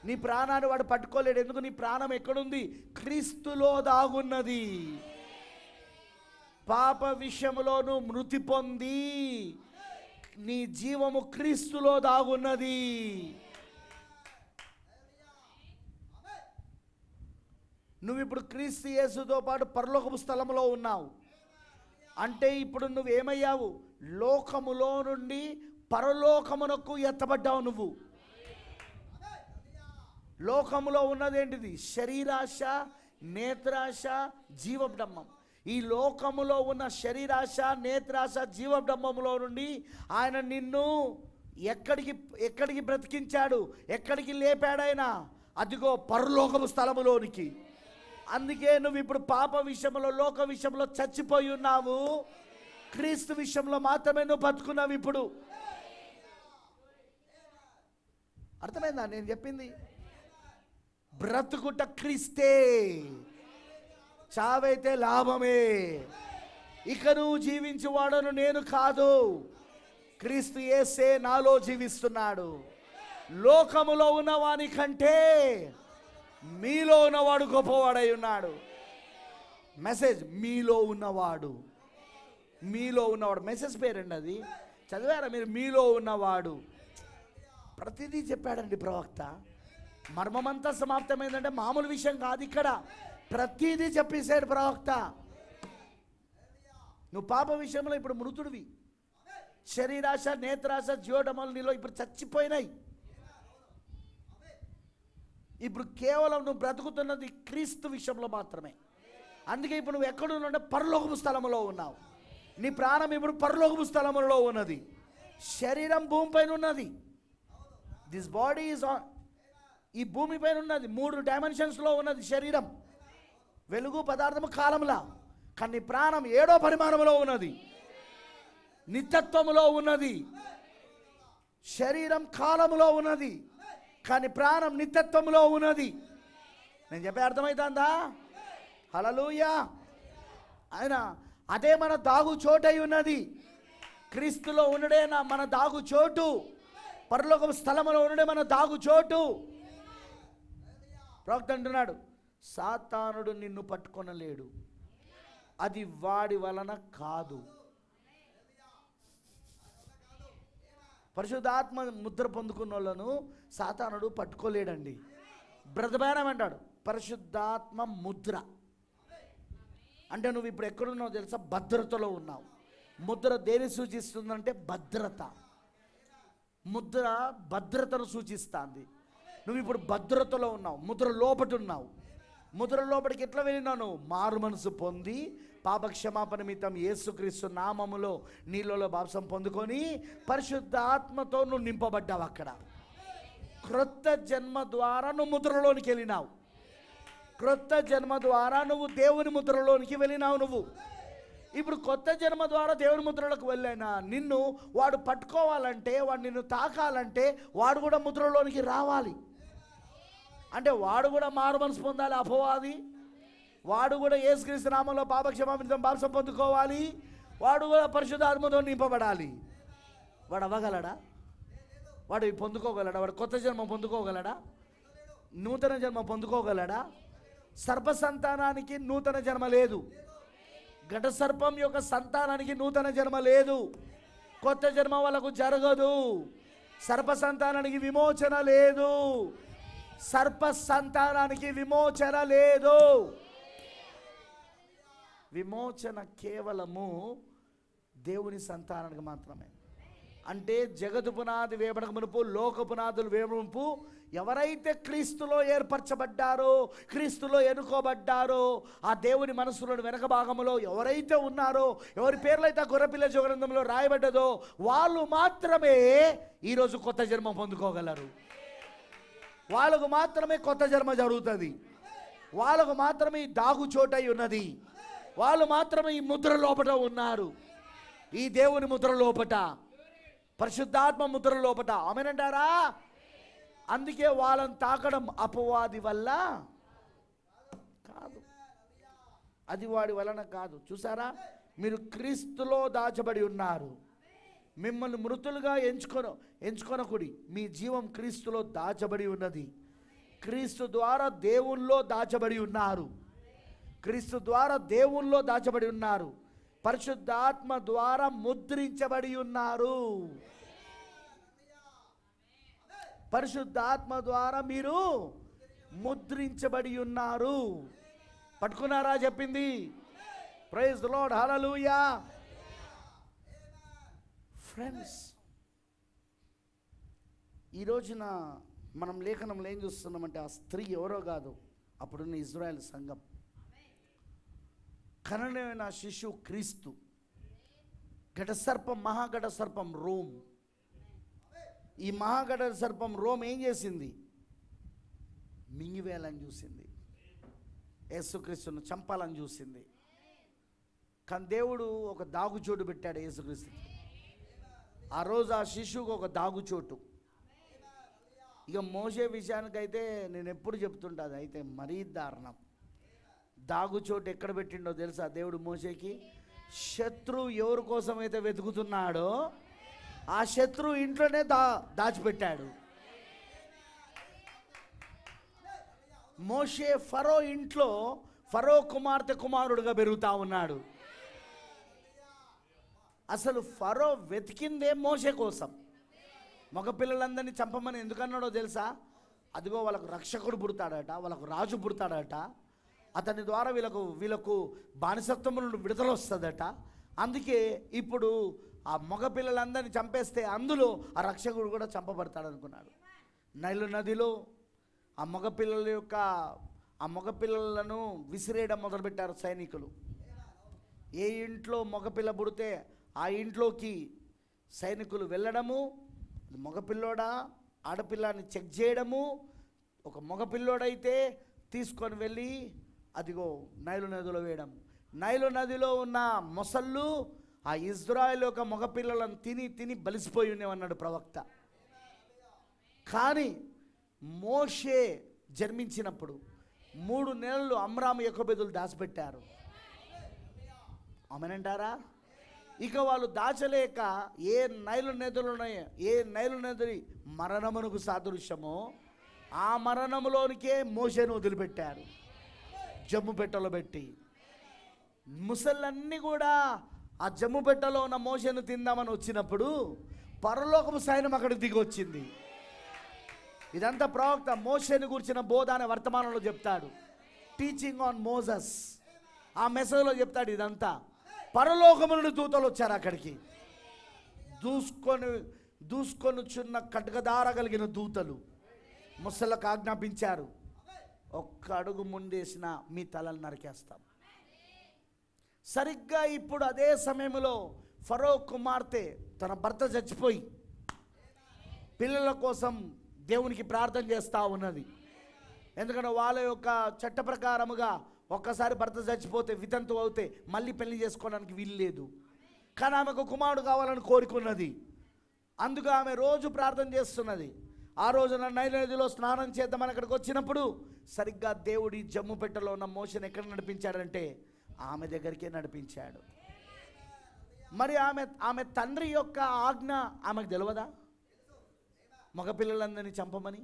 నీ ప్రాణాన్ని వాడు పట్టుకోలేడు. ఎందుకు? నీ ప్రాణం ఎక్కడుంది? క్రీస్తులో దాగున్నది. పాప విషయంలోనూ మృతి పొంది నీ జీవము క్రీస్తులో దాగున్నది. నువ్వు ఇప్పుడు క్రీస్తు యేసుతో పాటు పరలోకపు స్థలములో ఉన్నావు. అంటే ఇప్పుడు నువ్వు ఏమయ్యావు? లోకములో నుండి పరలోకమునకు ఎత్తబడ్డావు. నువ్వు లోకములో ఉన్నదేంటిది? శరీరాశ, నేత్రాశ, జీవబ్రహ్మం. ఈ లోకములో ఉన్న శరీరాశ, నేత్రాశ, జీవబ్రహ్మములో నుండి ఆయన నిన్ను ఎక్కడికి బ్రతికించాడు? ఎక్కడికి లేపాడు ఆయన? అదిగో పరలోకము స్థలములోనికి. అందుకే నువ్వు ఇప్పుడు పాప విషయంలో, లోక విషయంలో చచ్చిపోయి ఉన్నావు. క్రీస్తు విషయంలో మాత్రమే నువ్వు బతుకున్నావు ఇప్పుడు. అర్థమైందా నేను చెప్పింది? బ్రతుకుట క్రీస్తే, చావైతే లాభమే. ఇక నువ్వు జీవించేవాడను నేను కాదు, క్రీస్తు యేసే నాలో జీవిస్తున్నాడు. లోకములో ఉన్నవాని కంటే మీలో ఉన్నవాడు గొప్పవాడై ఉన్నాడు. మెసేజ్ మీలో ఉన్నవాడు. మెసేజ్ పేరండి అది. చదివారా మీరు? మీలో ఉన్నవాడు. ప్రతిదీ చెప్పాడండి ప్రవక్త. మర్మమంతా సమాప్తమైందంటే మామూలు విషయం కాదు. ఇక్కడ ప్రతిదీ చెప్పేశాడు ప్రవక్త. నువ్వు పాప విషయంలో ఇప్పుడు మృతుడివి. శరీరాశ, నేత్రాశ, జీవడమలు నీలో ఇప్పుడు చచ్చిపోయినాయి. ఇప్పుడు కేవలం నువ్వు బ్రతుకుతున్నది క్రీస్తు విషయంలో మాత్రమే. అందుకే ఇప్పుడు నువ్వు ఎక్కడున్నావు? పరలోకపు స్థలంలో ఉన్నావు. నీ ప్రాణం ఇప్పుడు పరలోకపు స్థలములో ఉన్నది, శరీరం భూమిపైన ఉన్నది. దిస్ బాడీ ఈజ్ ఆన్, ఈ భూమి పైన ఉన్నది, 3 డైమెన్షన్స్లో ఉన్నది శరీరం, వెలుగు, పదార్థము, కాలంలా. కానీ ప్రాణం 7వ పరిమాణంలో ఉన్నది, నిత్యత్వములో ఉన్నది. శరీరం కాలములో ఉన్నది, కానీ ప్రాణం నిత్యత్వములో ఉన్నది. నేను చెప్పే అర్థమవుతుందా? హల్లెలూయా. ఆయన అదే మన దాగు చోటై ఉన్నది. క్రీస్తులో ఉండడే మన దాగు చోటు, పరలోక స్థలములో ఉండడే మన దాగు చోటు. ప్రవక్త అంటున్నాడు, సాతానుడు నిన్ను పట్టుకొనలేడు, అది వాడి వలన కాదు. పరిశుద్ధాత్మ ముద్ర పొందుకున్న వాళ్ళను సాతానుడు పట్టుకోలేడండి. బ్రతబానం అంటాడు పరిశుద్ధాత్మ ముద్ర అంటే నువ్వు ఇప్పుడు ఎక్కడున్నావు తెలుసా? భద్రతలో ఉన్నావు. ముద్ర దేని సూచిస్తుందంటే భద్రత. ముద్ర భద్రతను సూచిస్తుంది. నువ్వు ఇప్పుడు భద్రతలో ఉన్నావు, ముద్ర లోపట ఉన్నావు. ముద్ర లోపలికి ఎట్లా వెళ్ళినావు? నువ్వు మారు మనసు పొంది పాపక్షమాపణ నిమిత్తం యేసుక్రీస్తు నామములో నీళ్ళలో బాప్సం పొందుకొని పరిశుద్ధ ఆత్మతో నువ్వు నింపబడ్డావు. అక్కడ క్రొత్త జన్మ ద్వారా నువ్వు ముద్రలోనికి వెళ్ళినావు. క్రొత్త జన్మ ద్వారా నువ్వు దేవుని ముద్రలోనికి వెళ్ళినావు. నువ్వు ఇప్పుడు కొత్త జన్మ ద్వారా దేవుని ముద్రలోకి వెళ్ళినా నిన్ను వాడు పట్టుకోవాలంటే, వాడు నిన్ను తాకాలంటే వాడు కూడా ముద్రలోనికి రావాలి. అంటే వాడు కూడా మారు మనసు పొందాలి. అపవాది వాడు కూడా యేసుక్రీస్తు నామములో పాపక్షమాపణ బాప్సం పొందుకోవాలి. వాడు కూడా పరిశుద్ధాత్మతో నింపబడాలి. వాడు అవ్వగలడా? వాడు పొందుకోగలడా? వాడు కొత్త జన్మ పొందుకోగలడా? నూతన జన్మ పొందుకోగలడా? సర్ప సంతానానికి నూతన జన్మ లేదు. ఘట సర్పం యొక్క సంతానానికి నూతన జన్మ లేదు. కొత్త జన్మ వాళ్ళకు జరగదు. సర్ప సంతానానికి విమోచన లేదు. సర్ప సంతానానికి విమోచన లేదు. విమోచన కేవలము దేవుని సంతానానికి మాత్రమే. అంటే జగతు పునాది వేయబడక మునుపు, లోక పునాదులు వేయబడుపు ఎవరైతే క్రీస్తులో ఏర్పరచబడ్డారో, క్రీస్తులో ఎన్నుకోబడ్డారో, ఆ దేవుని మనసులోని వెనక భాగంలో ఎవరైతే ఉన్నారో, ఎవరి పేర్లైతే ఆ గొర్రెపిల్ల జీవగ్రంథంలో రాయబడ్డదో వాళ్ళు మాత్రమే ఈరోజు కొత్త జన్మ పొందుకోగలరు. వాళ్ళకు మాత్రమే కొత్త జన్మ జరుగుతుంది. వాళ్ళకు మాత్రమే ఈ దాగు చోటై ఉన్నది. వాళ్ళు మాత్రమే ఈ ముద్ర లోపట ఉన్నారు. ఈ దేవుని ముద్ర లోపట, పరిశుద్ధాత్మ ముద్ర లోపట. ఆమేనంటారా? అందుకే వాళ్ళని తాకడం అపవాది వల్ల కాదు, అది వాడి వలన కాదు. చూసారా, మీరు క్రీస్తులో దాచబడి ఉన్నారు. మిమ్మల్ని మృతులుగా ఎంచుకొనకుడి. మీ జీవం క్రీస్తులో దాచబడి ఉన్నది. క్రీస్తు ద్వారా దేవుల్లో దాచబడి ఉన్నారు. క్రీస్తు ద్వారా దేవుల్లో దాచబడి ఉన్నారు. పరిశుద్ధాత్మ ద్వారా ముద్రించబడి ఉన్నారు. పరిశుద్ధాత్మ ద్వారా మీరు ముద్రించబడి ఉన్నారు. పట్టుకున్నారా? చెప్పింది. Praise the Lord. హల్లెలూయా. ఫ్రెండ్స్, ఈ రోజున మనం లేఖనంలో ఏం చూస్తున్నామంటే ఆ స్త్రీ ఎవరో కాదు, అప్పుడున్న ఇజ్రాయెల్ సంఘం. కననైన శిశువు క్రీస్తు. ఘట సర్పం, మహాఘట సర్పం రోమ్. ఈ మహాఘట సర్పం రోమ్ ఏం చేసింది? మింగివేయాలని చూసింది. యేసుక్రీస్తును చంపాలని చూసింది. కానీ దేవుడు ఒక దాగుచోటు పెట్టాడు యేసుక్రీస్తు. ఆ రోజు ఆ శిశువుకు ఒక దాగుచోటు. ఇక మోసే విషయానికైతే నేను ఎప్పుడు చెప్తుంటాను, అయితే మరీ దారుణం. దాగుచోటు ఎక్కడ పెట్టిండో తెలుసా దేవుడు మోసేకి? శత్రువు ఎవరి కోసం అయితే వెతుకుతున్నాడో ఆ శత్రువు ఇంట్లోనే దాచిపెట్టాడు. మోషే ఫరో ఇంట్లో ఫరో కుమార్తె కుమారుడుగా పెరుగుతా ఉన్నాడు. అసలు ఫరో వెతికిందే మోషే కోసం. మగపిల్లలందరినీ చంపమని ఎందుకన్నాడో తెలుసా? అదిగో వాళ్ళకు రక్షకుడు పుడతాడట, వాళ్ళకు రాజు పుడతాడట, అతని ద్వారా వీళ్ళకు బానిసత్వం నుండి విడుదల వస్తుందట. అందుకే ఇప్పుడు ఆ మగపిల్లలందరినీ చంపేస్తే అందులో ఆ రక్షకుడు కూడా చంపబడతాడు అనుకున్నాడు. నైలు నదిలో ఆ మగపిల్లలను విసిరేయడం మొదలుపెట్టారు సైనికులు. ఏ ఇంట్లో మగపిల్ల పుడితే ఆ ఇంట్లోకి సైనికులు వెళ్ళడము, మగపిల్లోడా ఆడపిల్లాన్ని చెక్ చేయడము, ఒక మగపిల్లోడైతే తీసుకొని వెళ్ళి అదిగో నైలు నదిలో వేయడం. నైలు నదిలో ఉన్న మొసళ్ళు ఆ ఇజ్రాయేల్ యొక్క మగపిల్లలను తిని తిని బలిసిపోయి ఉండేవన్నాడు ప్రవక్త. కానీ మోషే జన్మించినప్పుడు 3 నెలలు అమ్రాము యొకోబెదులు దాచిపెట్టారు. ఆమెనంటారా? ఇక వాళ్ళు దాచలేక ఏ నైలు నది మరణమునకు సాదృశ్యమో ఆ మరణములోనికే మోషేను వదిలిపెట్టారు, జమ్ము పెట్టెలో పెట్టి. ముసళ్ళన్నీ కూడా ఆ జమ్ము పెట్టెలో ఉన్న మోషేను తిందామని వచ్చినప్పుడు పరలోకపు సైన్యం అక్కడికి దిగి వచ్చింది. ఇదంతా ప్రవక్త మోషేను గురించిన బోధ అనే వర్తమానంలో చెప్తాడు. టీచింగ్ ఆన్ మోజస్ ఆ మెసేజ్లో చెప్తాడు. ఇదంతా పరలోకము నుండి దూతలు వచ్చారు అక్కడికి. దూసుకొనుచున్న ఖడ్గదార కలిగిన దూతలు ముసళ్ళకు ఆజ్ఞాపించారు, ఒక్క అడుగు ముందేసిన మీ తలలు నరికేస్తాం. సరిగ్గా ఇప్పుడు అదే సమయంలో ఫరో కుమార్తె తన భర్త చచ్చిపోయి పిల్లల కోసం దేవునికి ప్రార్థన చేస్తూ ఉన్నది. ఎందుకంటే వాళ్ళ యొక్క చట్ట ప్రకారముగా ఒక్కసారి భర్త చచ్చిపోతే వితంతు అవుతే మళ్ళీ పెళ్లి చేసుకోవడానికి వీలు లేదు. కానీ ఆమెకు కుమారుడు కావాలని కోరుకున్నది. అందుకు ఆమె రోజు ప్రార్థన చేస్తున్నది. ఆ రోజున నైలు నదిలో స్నానం చేద్దామని అక్కడికి వచ్చినప్పుడు సరిగ్గా దేవుడి జమ్ము పెట్టెలో ఉన్న మోషేను ఎక్కడ నడిపించాడంటే ఆమె దగ్గరికే నడిపించాడు. మరి ఆమె తండ్రి యొక్క ఆజ్ఞ ఆమెకు తెలియదా? మగపిల్లలందరినీ చంపమని.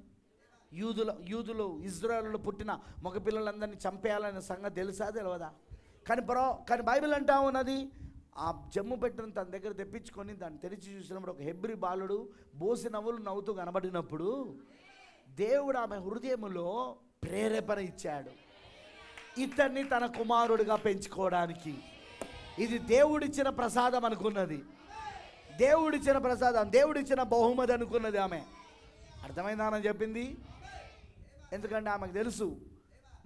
యూదులు ఇజ్రాయేలులో పుట్టిన మగపిల్లలందరినీ చంపేయాలనే సంగతి తెలుసా? తెలియదా? కానీ బైబిల్ అంటా ఉన్నది, ఆ జమ్ము పెట్టెను తన దగ్గర తెప్పించుకొని దాన్ని తెరిచి చూసినప్పుడు ఒక హెబ్రీ బాలుడు బోసి నవ్వులు నవ్వుతూ కనబడినప్పుడు దేవుడు ఆమె హృదయములో ప్రేరేపణ ఇచ్చాడు, ఇతన్ని తన కుమారుడిగా పెంచుకోవడానికి. ఇది దేవుడిచ్చిన ప్రసాదం అనుకున్నది, దేవుడిచ్చిన ప్రసాదం, దేవుడిచ్చిన బహుమతి అనుకున్నది ఆమె. అర్థమైందా అని చెప్పింది? ఎందుకంటే ఆమెకు తెలుసు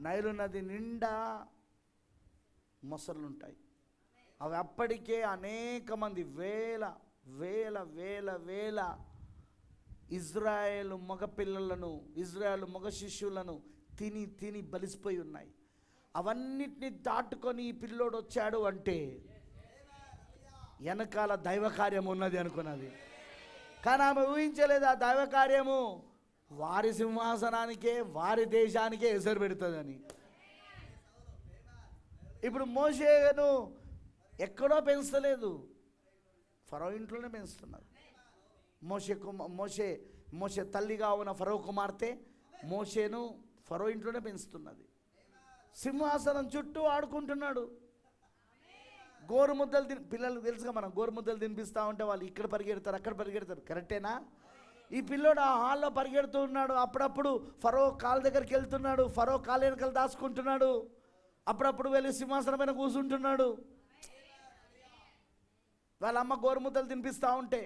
నైలు నది నిండా మొసళ్ళు ఉంటాయి. అవి అప్పటికే అనేక మంది వేల వేల వేల వేల ఇజ్రాయేలు మగ పిల్లలను, ఇజ్రాయేలు మగ శిష్యులను తిని తిని బలిసిపోయి ఉన్నాయి. అవన్నిటిని దాటుకొని ఈ పిల్లోడు వచ్చాడు అంటే వెనకాల దైవ కార్యం ఉన్నది అనుకున్నది. కానీ ఆమె ఊహించలేదు ఆ దైవ కార్యము వారి సింహాసనానికే వారి దేశానికే ఎసరు పెడుతుందని. ఇప్పుడు మోషేను ఎక్కడో పెంచలేదు, ఫరో ఇంట్లోనే పెంచుతున్నారు. మోషే తల్లిగా ఉన్న ఫరో కుమార్తె మోషేను ఫరో ఇంట్లోనే పెంచుతున్నది. సింహాసనం చుట్టూ ఆడుకుంటున్నాడు. గోరుముద్దలు పిల్లలకు తెలుసుగా, మనం గోరుముద్దలు తినిపిస్తూ ఉంటే వాళ్ళు ఇక్కడ పరిగెడతారు అక్కడ పరిగెడతారు, కరెక్టేనా? ఈ పిల్లోడు ఆ హాల్లో పరిగెడుతూ ఉన్నాడు. అప్పుడప్పుడు ఫరో కాలు దగ్గరికి వెళ్తున్నాడు, ఫరో కాలు వెనకలు దాచుకుంటున్నాడు, అప్పుడప్పుడు వెళ్ళి సింహాసనం పైన కూర్చుంటున్నాడు. వాళ్ళ అమ్మ గోరుముద్దలు తినిపిస్తూ ఉంటే.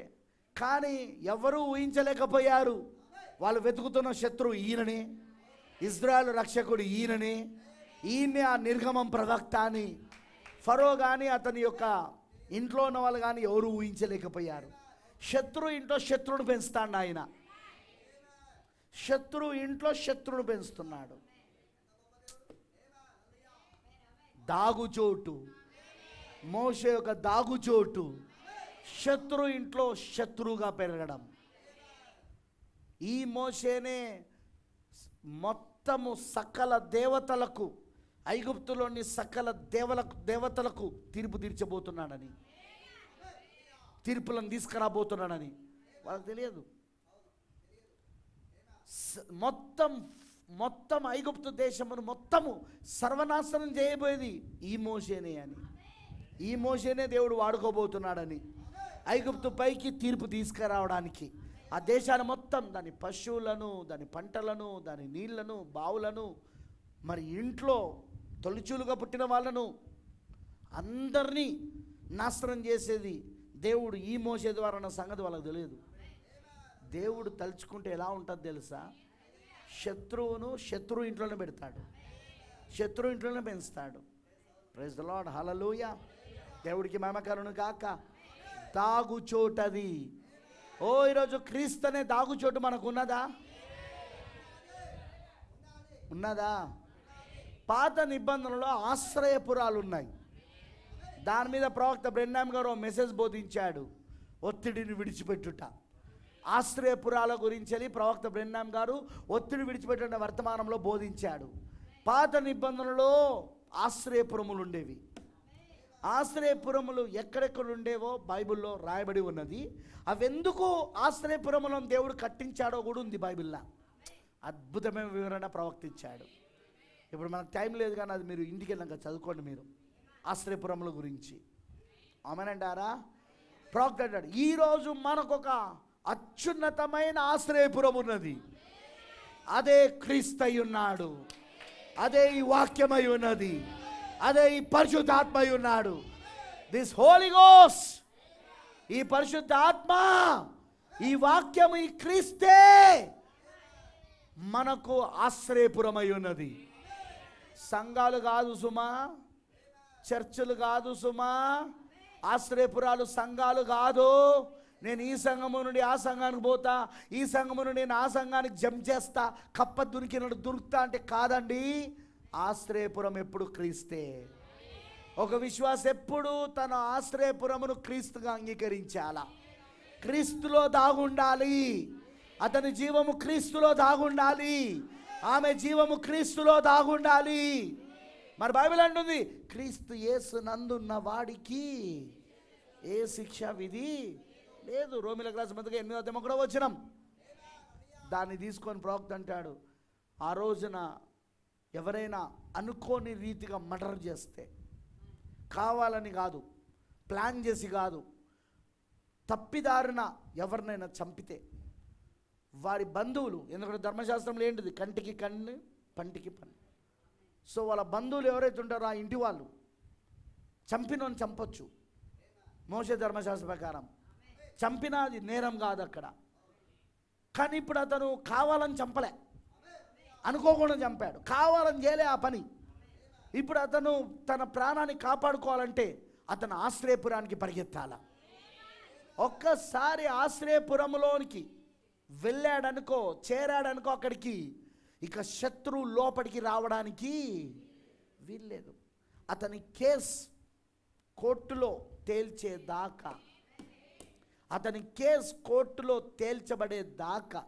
కానీ ఎవరూ ఊహించలేకపోయారు వాళ్ళు వెతుకుతున్న శత్రువు ఈయననే, ఇజ్రాయేలు రక్షకుడు ఈయననే, ఈయన్నే ఆ నిర్గమం ప్రవక్త అని ఫరో కానీ అతని యొక్క ఇంట్లో ఉన్న వాళ్ళు కానీ ఎవరు ఊహించలేకపోయారు. శత్రు ఇంట్లో శత్రువును పెంచుతాడు ఆయన, శత్రు ఇంట్లో శత్రువును పెంచుతున్నాడు. దాగుచోటు, మోషే యొక్క దాగుచోటు, శత్రు ఇంట్లో శత్రువుగా పెరగడం. ఈ మోషేనే మొత్తము సకల దేవతలకు, ఐగుప్తులోని సకల దేవతలకు తీర్పు తీర్చబోతున్నాడని, తీర్పులను తీసుకురాబోతున్నాడని వాళ్ళకి తెలియదు. మొత్తం ఐగుప్తు దేశమును మొత్తము సర్వనాశనం చేయబోయేది ఈ మోషేనే అని, ఈ మోషేనే దేవుడు వాడుకోబోతున్నాడని, ఐగుప్తు పైకి తీర్పు తీసుకురావడానికి, ఆ దేశాన్ని మొత్తం, దాని పశువులను, దాని పంటలను, దాని నీళ్లను, బావులను, మరి ఇంట్లో తొలిచూలుగా పుట్టిన వాళ్ళను అందరినీ నాశనం చేసేది దేవుడు ఈ మోషే ద్వారా అన్న సంగతి వాళ్ళకి తెలియదు. దేవుడు తలుచుకుంటే ఎలా ఉంటుంది తెలుసా? శత్రువు ఇంట్లోనే పెడతాడు, శత్రువు ఇంట్లోనే పెంచుతాడు. ప్రైజ్ ది లార్డ్, హల్లెలూయా. దేవుడికి మహిమ కలుగును గాక. దాగుచోటది. ఓ ఈరోజు క్రీస్తు అనే దాగుచోటు మనకు ఉన్నదా? ఉన్నదా? పాత నిబంధనలో ఆశ్రయపురాలు ఉన్నాయి. దాని మీద ప్రవక్త బ్రెన్హామ్ గారు మెసేజ్ బోధించాడు, ఒత్తిడిని విడిచిపెట్టుట. ఆశ్రయపురాల గురించి ప్రవక్త బ్రెన్హామ్ గారు ఒత్తిడి విడిచిపెట్టిన వర్తమానంలో బోధించాడు. పాత నిబంధనలో ఆశ్రయపురములు ఉండేవి. ఆశ్రయపురములు ఎక్కడెక్కడ ఉండేవో బైబిల్లో రాయబడి ఉన్నది. అవెందుకు ఆశ్రయపురములను దేవుడు కట్టించాడో కూడా ఉంది బైబిల్లో. అద్భుతమైన వివరణ ప్రవక్తించాడు. ఇప్పుడు మనకు టైం లేదు కానీ అది మీరు ఇంటికి వెళ్ళాక చదువుకోండి మీరు ఆశ్రయపురముల గురించి. ఆమెనంటారా? ప్రవక్త అంటాడు, ఈరోజు మనకొక అత్యున్నతమైన ఆశ్రయపురం ఉన్నది. అదే క్రీస్తు అయి ఉన్నాడు. అదే ఈ వాక్యమై ఉన్నది. అదే ఈ పరిశుద్ధాత్మ అయి ఉన్నాడు. దిస్ హోలీ గోస్ట్, ఈ పరిశుద్ధాత్మ, ఈ వాక్యం, ఈ క్రీస్తే మనకు ఆశ్రయపురమై ఉన్నది. సంఘాలు కాదు సుమా, చర్చిలు కాదు సుమా, ఆశ్రయపురాలు సంఘాలు కాదు. నేను ఈ సంఘము నుండి ఆ సంఘానికి పోతా, ఈ సంఘము నుండి నేను ఆ సంఘానికి జంప్ చేస్తా, కప్ప దొరికినట్టు దొరుకుతా అంటే కాదండి. ఆశ్రయపురం ఎప్పుడు క్రీస్తే. ఒక విశ్వాసం ఎప్పుడు తన ఆశ్రయపురమును క్రీస్తుగా అంగీకరించాలా. క్రీస్తులో దాగుండాలి. అతని జీవము క్రీస్తులో దాగుండాలి. ఆమె జీవము క్రీస్తులో దాగుండాలి. మరి బైబిల్ అంటుంది, క్రీస్తు యేసు నందున్న వాడికి ఏ శిక్ష విధి లేదు. రోమిలకు రాసిన పత్రిక 8వ అధ్యాయం కూడా వచనం. దాన్ని తీసుకొని ప్రవక్త అంటాడు, ఆ రోజున ఎవరైనా అనుకోని రీతిగా మర్డర్ చేస్తే, కావాలని కాదు, ప్లాన్ చేసి కాదు, తప్పిదారిన ఎవరినైనా చంపితే వారి బంధువులు, ఎందుకంటే ధర్మశాస్త్రంలో ఏంటిది, కంటికి కన్ను పంటికి పన్ను. సో వాళ్ళ బంధువులు ఎవరైతే ఉంటారో ఆ ఇంటి వాళ్ళు చంపినోని చంపొచ్చు. మోషే ధర్మశాస్త్ర ప్రకారం చంపినా అది నేరం కాదు అక్కడ. కానీ ఇప్పుడు అతను కావాలని చంపలే, అనుకోకుండా చంపాడు, కావాలని చేయలే ఆ పని. ఇప్పుడు అతను తన ప్రాణాన్ని కాపాడుకోవాలంటే అతను ఆశ్రయపురానికి పరిగెత్తాల. ఒక్కసారి ఆశ్రయపురంలోనికి వెళ్ళాడనుకో, చేరాడనుకో, అక్కడికి ఇక శత్రువు లోపలికి రావడానికి వీల్లేదు. అతని కేసు కోర్టులో తేల్చేదాకా, అతని కేసు కోర్టులో తేల్చబడేదాకా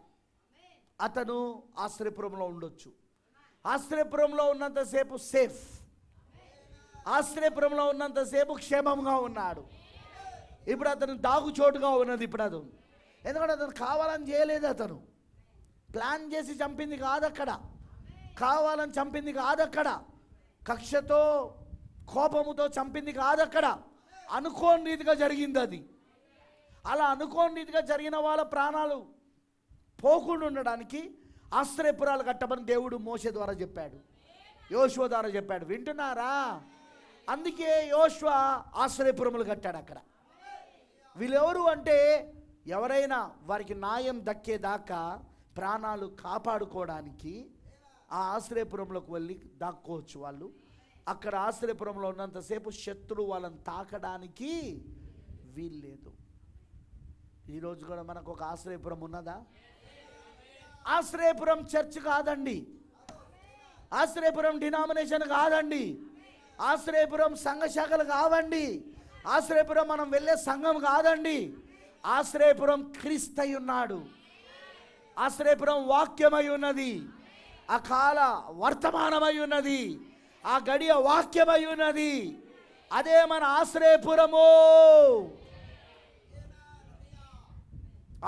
అతను ఆశ్రయపురంలో ఉండొచ్చు. ఆశ్రయపురంలో ఉన్నంతసేపు సేఫ్, ఆశ్రయపురంలో ఉన్నంతసేపు క్షేమంగా ఉన్నాడు. ఇప్పుడు అతను దాగుచోటుగా ఉన్నది. ఇప్పుడు అతను ఎందుకంటే అతను కావాలని చేయలేదు, అతను ప్లాన్ చేసి చంపింది కాదు అక్కడ, కావాలని చంపింది కాదు అక్కడ, కక్షతో కోపముతో చంపింది కాదు అక్కడ, అనుకోని రీతిగా జరిగింది అది. అలా అనుకోని రీతిగా జరిగిన వాళ్ళ ప్రాణాలు పోకుండా ఉండడానికి ఆశ్రయపురాలు కట్టమని దేవుడు మోషే ద్వారా చెప్పాడు, యోషువ ద్వారా చెప్పాడు. వింటున్నారా? అందుకే యోషువ ఆశ్రయపురములు కట్టాడు అక్కడ. వీళ్ళెవరు అంటే ఎవరైనా వారికి న్యాయం దక్కేదాకా ప్రాణాలు కాపాడుకోవడానికి ఆ ఆశ్రయపురంలోకి వెళ్ళి దాక్కోవచ్చు వాళ్ళు. అక్కడ ఆశ్రయపురంలో ఉన్నంతసేపు శత్రువు వాళ్ళని తాకడానికి వీల్లేదు. ఈరోజు కూడా మనకు ఒక ఆశ్రయపురం ఉన్నదా? ఆశ్రయపురం చర్చ్ కాదండి, ఆశ్రయపురం డినామినేషన్ కాదండి, ఆశ్రయపురం సంఘ శాఖలు కావండి, ఆశ్రయపురం మనం వెళ్ళే సంఘం కాదండి. ఆశ్రయపురం క్రీస్తై ఉన్నాడు. ఆశ్రయపురం వాక్యమై ఉన్నది, ఆ కాల వర్తమానమై ఉన్నది, ఆ గడియ వాక్యమై ఉన్నది. అదే మన ఆశ్రయపురము.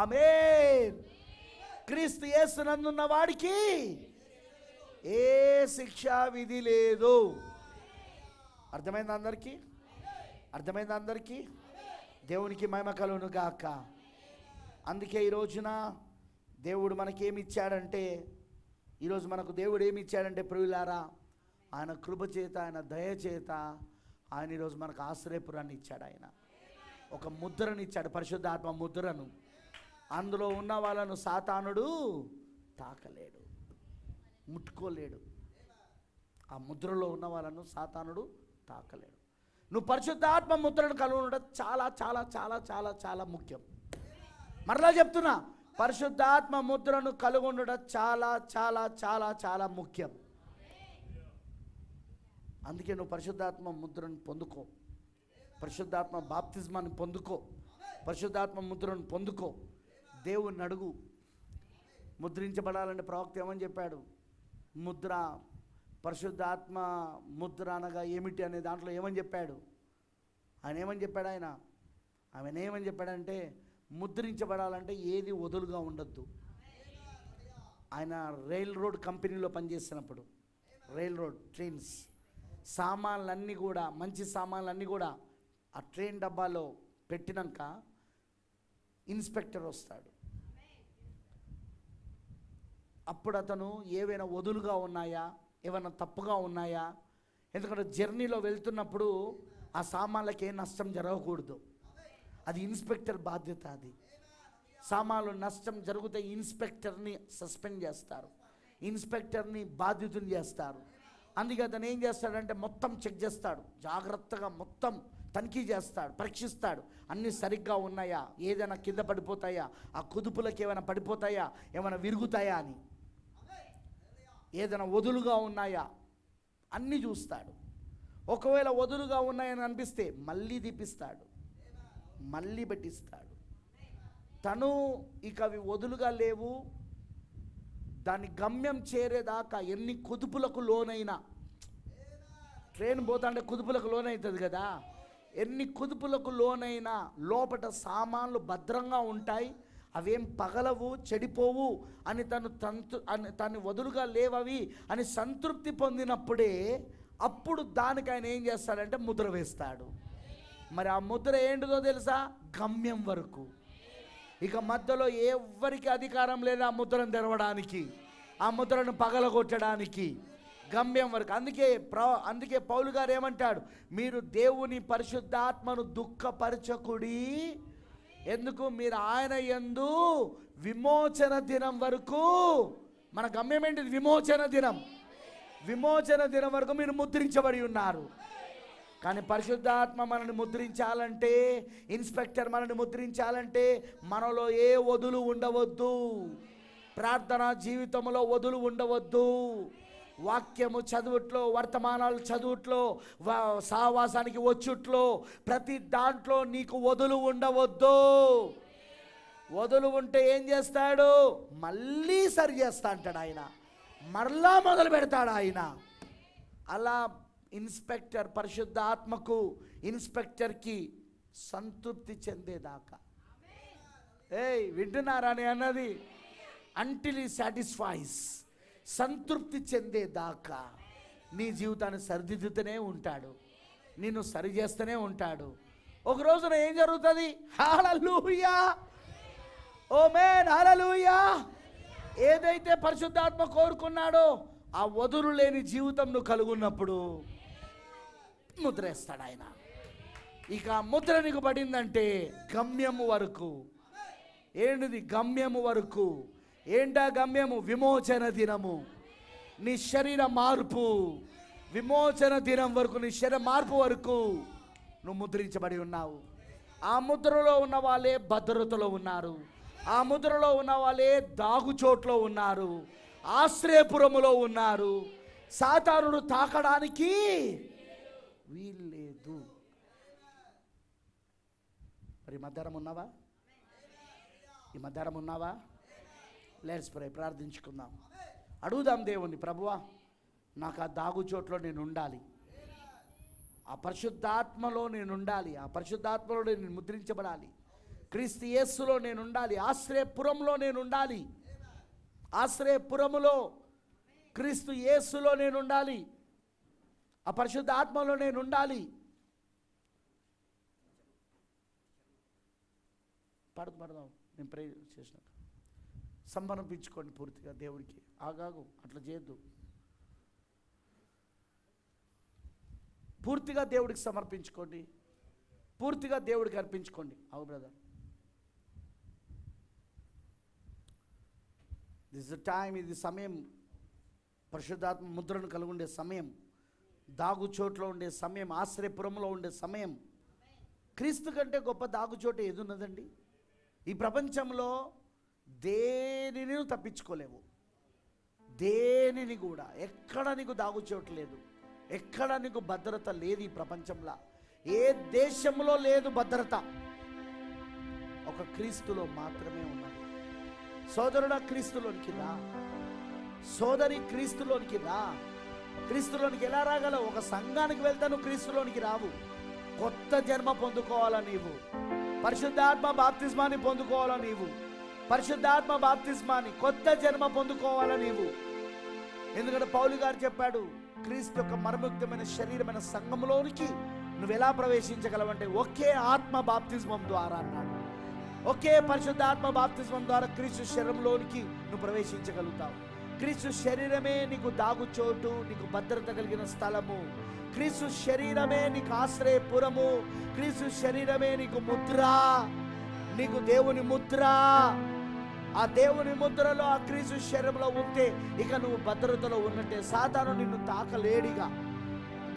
ఆమేన్. క్రీస్తు యేసు నందున్న వాడికి ఏ శిక్షా విధి లేదు. అర్థమైంది అందరికీ? అర్థమైంది అందరికీ? దేవునికి మహిమ కలుగును గాక. అందుకే ఈ రోజున దేవుడు మనకేమి ఇచ్చాడంటే, ఈరోజు మనకు దేవుడు ఏమి ఇచ్చాడంటే ప్రియులారా, ఆయన కృప చేత, ఆయన దయ చేత ఆయన ఈరోజు మనకు ఆశ్రయపురాన్ని ఇచ్చాడు. ఆయన ఒక ముద్రని ఇచ్చాడు, పరిశుద్ధాత్మ ముద్రను. అందులో ఉన్న వాళ్ళను సాతానుడు తాకలేడు, ముట్టుకోలేడు. ఆ ముద్రలో ఉన్న వాళ్ళను సాతానుడు తాకలేడు. నువ్వు పరిశుద్ధాత్మ ముద్రను కలిగి ఉండడం చాలా చాలా చాలా చాలా చాలా ముఖ్యం. మరలా చెప్తున్నా, పరిశుద్ధాత్మ ముద్రను కలిగి ఉండడం చాలా చాలా చాలా చాలా ముఖ్యం. అందుకే నువ్వు పరిశుద్ధాత్మ ముద్రను పొందుకో, పరిశుద్ధాత్మ బాప్తిజమాన్ని పొందుకో, పరిశుద్ధాత్మ ముద్రను పొందుకో. దేవుణ్ణి అడుగు. ముద్రించబడాలంటే ప్రవక్త ఏమని చెప్పాడు? ముద్ర, పరిశుద్ధాత్మ ముద్ర అనగా ఏమిటి అనే దాంట్లో ఏమని చెప్పాడు? ఆయన ఏమని చెప్పాడంటే ముద్రించబడాలంటే ఏది వదులుగా ఉండొద్దు. ఆయన రైల్ రోడ్ కంపెనీలో పనిచేసినప్పుడు, రైల్ రోడ్ ట్రైన్స్ సామాన్లన్నీ కూడా, మంచి సామాన్లన్నీ కూడా ఆ ట్రైన్ డబ్బాలో పెట్టినాక ఇన్స్పెక్టర్ వస్తాడు. అప్పుడు అతను ఏవైనా వదులుగా ఉన్నాయా, ఏమైనా తప్పుగా ఉన్నాయా, ఎందుకంటే జర్నీలో వెళ్తున్నప్పుడు ఆ సామాన్లకి ఏ నష్టం జరగకూడదు. అది ఇన్స్పెక్టర్ బాధ్యత. అది సామాన్లు నష్టం జరిగితే ఇన్స్పెక్టర్ని సస్పెండ్ చేస్తారు, ఇన్స్పెక్టర్ని బాధ్యతను చేస్తారు. అందుకే అతను ఏం చేస్తాడంటే మొత్తం చెక్ చేస్తాడు, జాగ్రత్తగా మొత్తం తనిఖీ చేస్తాడు, పరీక్షిస్తాడు. అన్నీ సరిగ్గా ఉన్నాయా, ఏదైనా కింద పడిపోతాయా, ఆ కుదుపులకు ఏమైనా పడిపోతాయా, ఏమైనా విరుగుతాయా అని, ఏదైనా వదులుగా ఉన్నాయా అన్నీ చూస్తాడు. ఒకవేళ వదులుగా ఉన్నాయని అనిపిస్తే మళ్ళీ తీపిస్తాడు, మళ్ళీ పెట్టిస్తాడు. తను ఇక అవి వదులుగా లేవు, దాని గమ్యం చేరేదాకా ఎన్ని కుదుపులకు లోనైనా, ట్రైన్ పోతాంటే కుదుపులకు లోనవుతుంది కదా, ఎన్ని కుదుపులకు లోనైనా లోపట సామాన్లు భద్రంగా ఉంటాయి, అవేం పగలవు, చెడిపోవు అని తను వదులుగా లేవవి అని సంతృప్తి పొందినప్పుడే అప్పుడు దానికి ఆయన ఏం చేస్తాడంటే ముద్ర వేస్తాడు. మరి ఆ ముద్ర ఏంటిదో తెలుసా? గమ్యం వరకు. ఇక మధ్యలో ఎవ్వరికి అధికారం లేదు ఆ ముద్రను తెరవడానికి, ఆ ముద్రను పగలగొట్టడానికి. గమ్యం వరకు. అందుకే పౌలు గారు ఏమంటాడు? మీరు దేవుని పరిశుద్ధాత్మను దుఃఖపరచకుడి. ఎందుకు? మీరు ఆయన యందు విమోచన దినం వరకు. మన గమ్యం ఏంటిది? విమోచన దినం. విమోచన దినం వరకు మీరు ముద్రించబడి ఉన్నారు. కానీ పరిశుద్ధాత్మ మనల్ని ముద్రించాలంటే, ఇన్స్పెక్టర్ మనల్ని ముద్రించాలంటే మనలో ఏ వదులు ఉండవద్దు. ప్రార్థన జీవితంలో వదులు ఉండవద్దు. వాక్యము చదువుట్లో, వర్తమానాలు చదువుట్లో, సహవాసానికి వచ్చుట్లో, ప్రతి దాంట్లో నీకు వదులు ఉండవద్దు. వదులు ఉంటే ఏం చేస్తాడు? మళ్ళీ సరి చేస్తా అంటాడు ఆయన, మరలా మొదలు పెడతాడు ఆయన. అలా ఇన్స్పెక్టర్ పరిశుద్ధాత్మకు, ఇన్స్పెక్టర్కి సంతృప్తి చెందేదాకా. వింటున్నారా అని అన్నది? అంటిల్ ఈ సాటిస్ఫైస్, సంతృప్తి చెందేదాకా నీ జీవితాన్ని సరిదిద్దుతూనే ఉంటాడు, నిన్ను సరి చేస్తూనే ఉంటాడు. ఒక రోజున ఏం జరుగుతుంది? హల్లెలూయా, ఆమేన్, హల్లెలూయా. ఏదైతే పరిశుద్ధాత్మ కోరుకున్నాడో ఆ వదులు లేని జీవితం నువ్వు కలుగున్నప్పుడు ముద్ర వేస్తాడు ఆయన. ఇక ముద్ర నీకు పడిందంటే గమ్యము వరకు. ఏంటిది? గమ్యము వరకు. ఏంటా గమ్యము? విమోచన దినము, నీ శరీర మార్పు. విమోచన దినం వరకు, నీ శరీర మార్పు వరకు నువ్వు ముద్రించబడి ఉన్నావు. ఆ ముద్రలో ఉన్న వాళ్ళే భద్రతలో ఉన్నారు, ఆ ముద్రలో ఉన్న వాళ్ళే దాగుచోట్లో ఉన్నారు, ఆశ్రయపురములో ఉన్నారు. సాతానుడు తాకడానికి వీల్లేదు. మరి మధ్యాహ్నం ఉన్నావా? ఈ మధ్యాహ్నం ఉన్నావా? లెట్స్ ప్రే, ప్రార్థించుకుందాం. అడుగుదాం దేవుణ్ణి, ప్రభువా నాకు ఆ దాగుచోట్లో నేను ఉండాలి, ఆ పరిశుద్ధాత్మలో నేను ఉండాలి, ఆ పరిశుద్ధాత్మలో నేను ముద్రించబడాలి, క్రీస్తు యేసులో నేను ఉండాలి, ఆశ్రయపురంలో నేను ఉండాలి, ఆశ్రయపురములో క్రీస్తు యేసులో నేను ఉండాలి, ఆ పరిశుద్ధాత్మలో నేను ఉండాలి. పడదాం, నేను ప్రే చేసినాక సమర్పించుకోండి పూర్తిగా దేవుడికి. ఆగాగు, అట్లా చేయొద్దు. పూర్తిగా దేవుడికి సమర్పించుకోండి, పూర్తిగా దేవుడికి అర్పించుకోండి. అవు బ్రదర్, దిస్ ద టైం, ఇది సమయం. పరిశుద్ధాత్మ ముద్రను కలిగి ఉండే సమయం. దాగుచోట్లో ఉండే సమయం, ఆశ్రయపురంలో ఉండే సమయం. క్రీస్తు కంటే గొప్ప దాగుచోటు ఏదున్నదండి? ఈ ప్రపంచంలో దేనిని తప్పించుకోలేవు, దేనిని కూడా. ఎక్కడ నీకు దాగుచోటు లేదు, ఎక్కడ నీకు భద్రత లేదు. ఈ ప్రపంచంలో ఏ దేశంలో లేదు భద్రత, ఒక క్రీస్తులో మాత్రమే ఉన్నది. సోదరుడా, క్రీస్తులోనికి రా. సోదరి, క్రీస్తులోనికి రా. క్రీస్తులోనికి ఎలా రాగలవు? ఒక సంఘానికి వెళ్తాను, క్రీస్తులోనికి రావు. కొత్త జన్మ పొందుకోవాలా నీవు? పరిశుద్ధాత్మ బాప్తిస్మాన్ని పొందుకోవాలా నీవు? పరిశుద్ధాత్మ బాప్తిస్మాన్ని, కొత్త జన్మ పొందుకోవాలా నీవు? ఎందుకంటే పౌలు గారు చెప్పాడు, క్రీస్తు యొక్క మర్మయుక్తమైన శరీరమైన సంఘంలోనికి నువ్వు ఎలా ప్రవేశించగలవంటే ఒకే ఆత్మ బాప్తిస్మం ద్వారా అన్నాడు. ఒకే పరిశుద్ధాత్మ బాప్తిస్మం ద్వారా క్రీస్తు శరీరంలోనికి నువ్వు ప్రవేశించగలుగుతావు. క్రీస్తు శరీరమే నీకు దాగుచోటు, నీకు భద్రత కలిగిన స్థలము. క్రీస్తు శరీరమే నీకు ఆశ్రయపురము. క్రీస్తు శరీరమే నీకు ముద్ర, నీకు దేవుని ముద్ర. ఆ దేవుని ముద్రలో, ఆ క్రీస్తు శరీరంలో ఉంటే ఇక నువ్వు భద్రతలో ఉన్నట్టే. సాతాను నిన్ను తాకలేడిగా.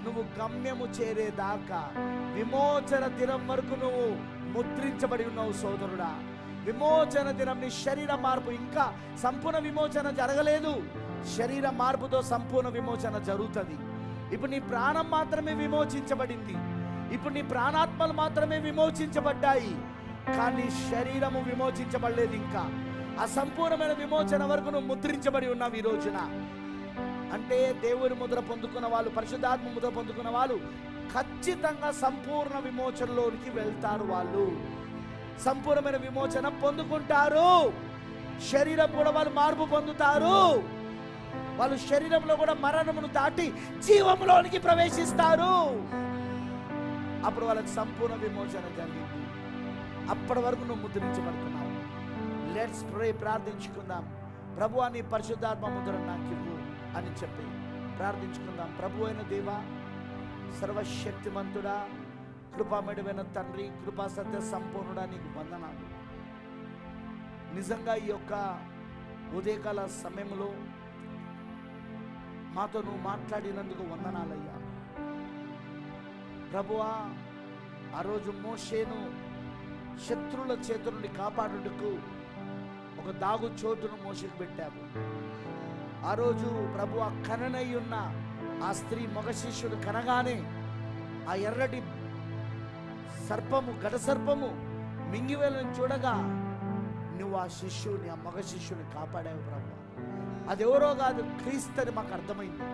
నువ్వు గమ్యము చేరేదాకా, విమోచన దినం వరకు నువ్వు ముద్రించబడి ఉన్నావు సోదరుడా. విమోచన దినం, నీ శరీర మార్పు, ఇంకా సంపూర్ణ విమోచన జరగలేదు. శరీర మార్పుతో సంపూర్ణ విమోచన జరుగుతుంది. ఇప్పుడు నీ ప్రాణం మాత్రమే విమోచించబడింది, ఇప్పుడు నీ ప్రాణాత్మలు మాత్రమే విమోచించబడ్డాయి, కానీ శరీరము విమోచించబడలేదు. ఇంకా అసంపూర్ణమైన విమోచన వరకు నువ్వు ముద్రించబడి ఉన్నావు ఈ రోజున. అంటే దేవుని ముద్ర పొందుకున్న వాళ్ళు, పరిశుద్ధాత్మ ముద్ర పొందుకున్న వాళ్ళు ఖచ్చితంగా సంపూర్ణ విమోచనలోనికి వెళ్తారు. వాళ్ళు సంపూర్ణమైన విమోచన పొందుకుంటారు. శరీరం కూడా వాళ్ళు మార్పు పొందుతారు. వాళ్ళు శరీరంలో కూడా మరణమును దాటి జీవంలోనికి ప్రవేశిస్తారు. అప్పుడు వాళ్ళకి సంపూర్ణ విమోచన జరిగింది. అప్పటి వరకు నువ్వు ముద్రించబడుతున్నావు. లెట్స్ ప్రే, ప్రార్థించుకుందాం. ప్రభువా, నీ పరిశుద్ధాత్మ ముద్ర నాకు ఇవ్వు అని చెప్పి ప్రార్థించుకుందాం. ప్రభు అయిన దేవా, సర్వశక్తిమంతుడా, కృపామయుడైన తండ్రి, కృపా సత్య సంపూర్ణుడా, నీకు వందనాలు. నిజంగా ఈ యొక్క ఉదయకాల సమయంలో మాతో నువ్వు మాట్లాడినందుకు వందనాలయ్యా. ప్రభువా, ఆ రోజు మోషేను శత్రువుల చేతి నుండి కాపాడుటకు ఒక దాగు చోటును మోషేకు పెట్టావు. ఆ రోజు ప్రభువా, కననై ఉన్న ఆ స్త్రీ మగ శిష్యుడు కనగానే ఆ ఎర్రటి సర్పము, ఘట సర్పము మింగివేలను చూడగా నువ్వు ఆ శిష్యుని, ఆ మగ శిష్యుని కాపాడావు ప్రభువా. అదెవరో కాదు, క్రీస్తు అని మాకు అర్థమైంది.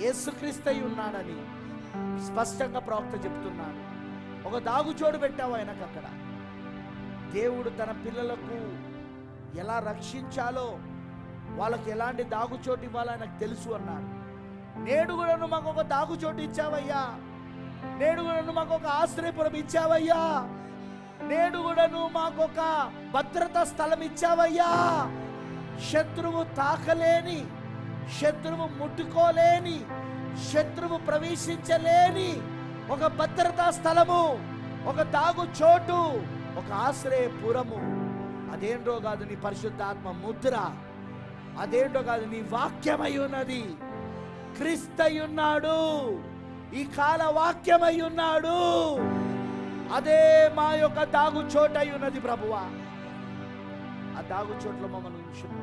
యేసుక్రీస్తు అయి ఉన్నాడని స్పష్టంగా ప్రవక్త చెప్తున్నాడు. ఒక దాగుచోటు పెట్టావు ఆయనకు. అక్కడ దేవుడు తన పిల్లలకు ఎలా రక్షించాలో, వాళ్ళకి ఎలాంటి దాగుచోటు ఇవ్వాలో ఆయనకు తెలుసు అన్నాడు. నేడు కూడా నువ్వు మాకు ఒక దాగుచోటు ఇచ్చావయ్యా. నేడు కూడా నువ్వు మాకు ఒక ఆశ్రయపురం ఇచ్చావయ్యా. నేడు కూడా నువ్వు మాకు ఒక భద్రతా స్థలం ఇచ్చావయ్యా. శత్రువు తాకలేని, శత్రువు ముట్టుకోలేని, శత్రువు ప్రవేశించలేని ఒక భద్రతా స్థలము, ఒక దాగు చోటు, ఒక ఆశ్రయపురము. అదేంటో కాదు నీ పరిశుద్ధాత్మ ముద్ర, అదేంటో కాదు నీ వాక్యమై ఉన్నది. క్రీస్తై ఉన్నాడు, ఈ కాల వాక్యమై ఉన్నాడు. అదే మా యొక్క దాగు చోటై ఉన్నది ప్రభువా. ఆ దాగు చోట్ల మమ్మల్ని ఉంచుము.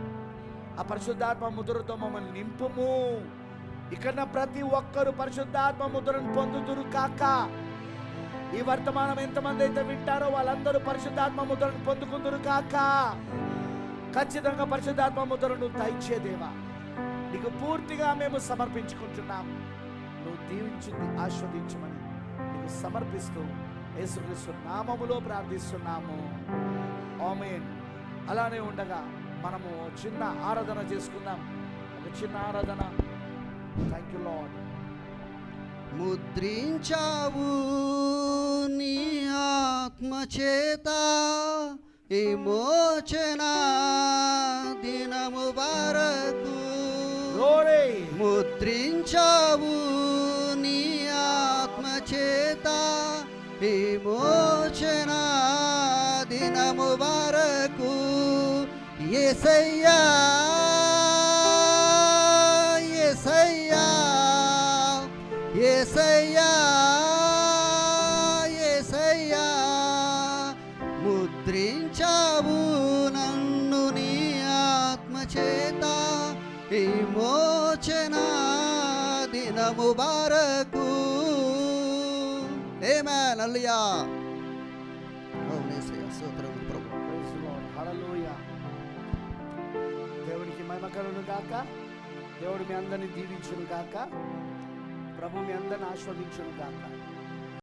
ఆ పరిశుద్ధాత్మ ముద్రతో మమ్మల్ని నింపుము. ఇక్కడ ప్రతి ఒక్కరు పరిశుద్ధాత్మ ముద్రను పొందుదురు కాక. ఈ వర్తమానం ఎంతమంది అయితే వింటారో వాళ్ళందరూ పరిశుద్ధాత్మ ముద్రను పొందుకుందురు కాక. ఖచ్చితంగా పరిశుద్ధాత్మ ముద్రను దయచే దేవా, నీకు పూర్తిగా మేము సమర్పించుకుంటున్నాము. నువ్వు దీవించింది ఆస్వాదించమని నీకు సమర్పిస్తూ యేసుక్రీస్తు నామములో ప్రార్థిస్తున్నాము. ఆమేన్. అలానే ఉండగా మనము చిన్న ఆరాధన చేసుకుందాం. ఒక చిన్న ఆరాధన. Thank you lord. ముద్రించావు నీ ఆత్మ చేత విమోచన దినము వరకు. ముద్రించావు నీ ఆత్మ చేత విమోచన దినము వరకు. యేసయ్యా, యేసయ్యా, ముద్రించావు నన్ను నీ ఆత్మ చేత విమోచన దినము వరకు. ఆమేన్. హల్లెలూయా. అవునేసయ్యా, స్తోత్రములు ప్రభు. Praise the Lord. Hallelujah. దేవునికి మహిమ కలుగును గాక. దేవుడు మీ అందరిని దీవించును గాక. ప్రభు మీ అందరిని ఆశీర్వదించును గాక.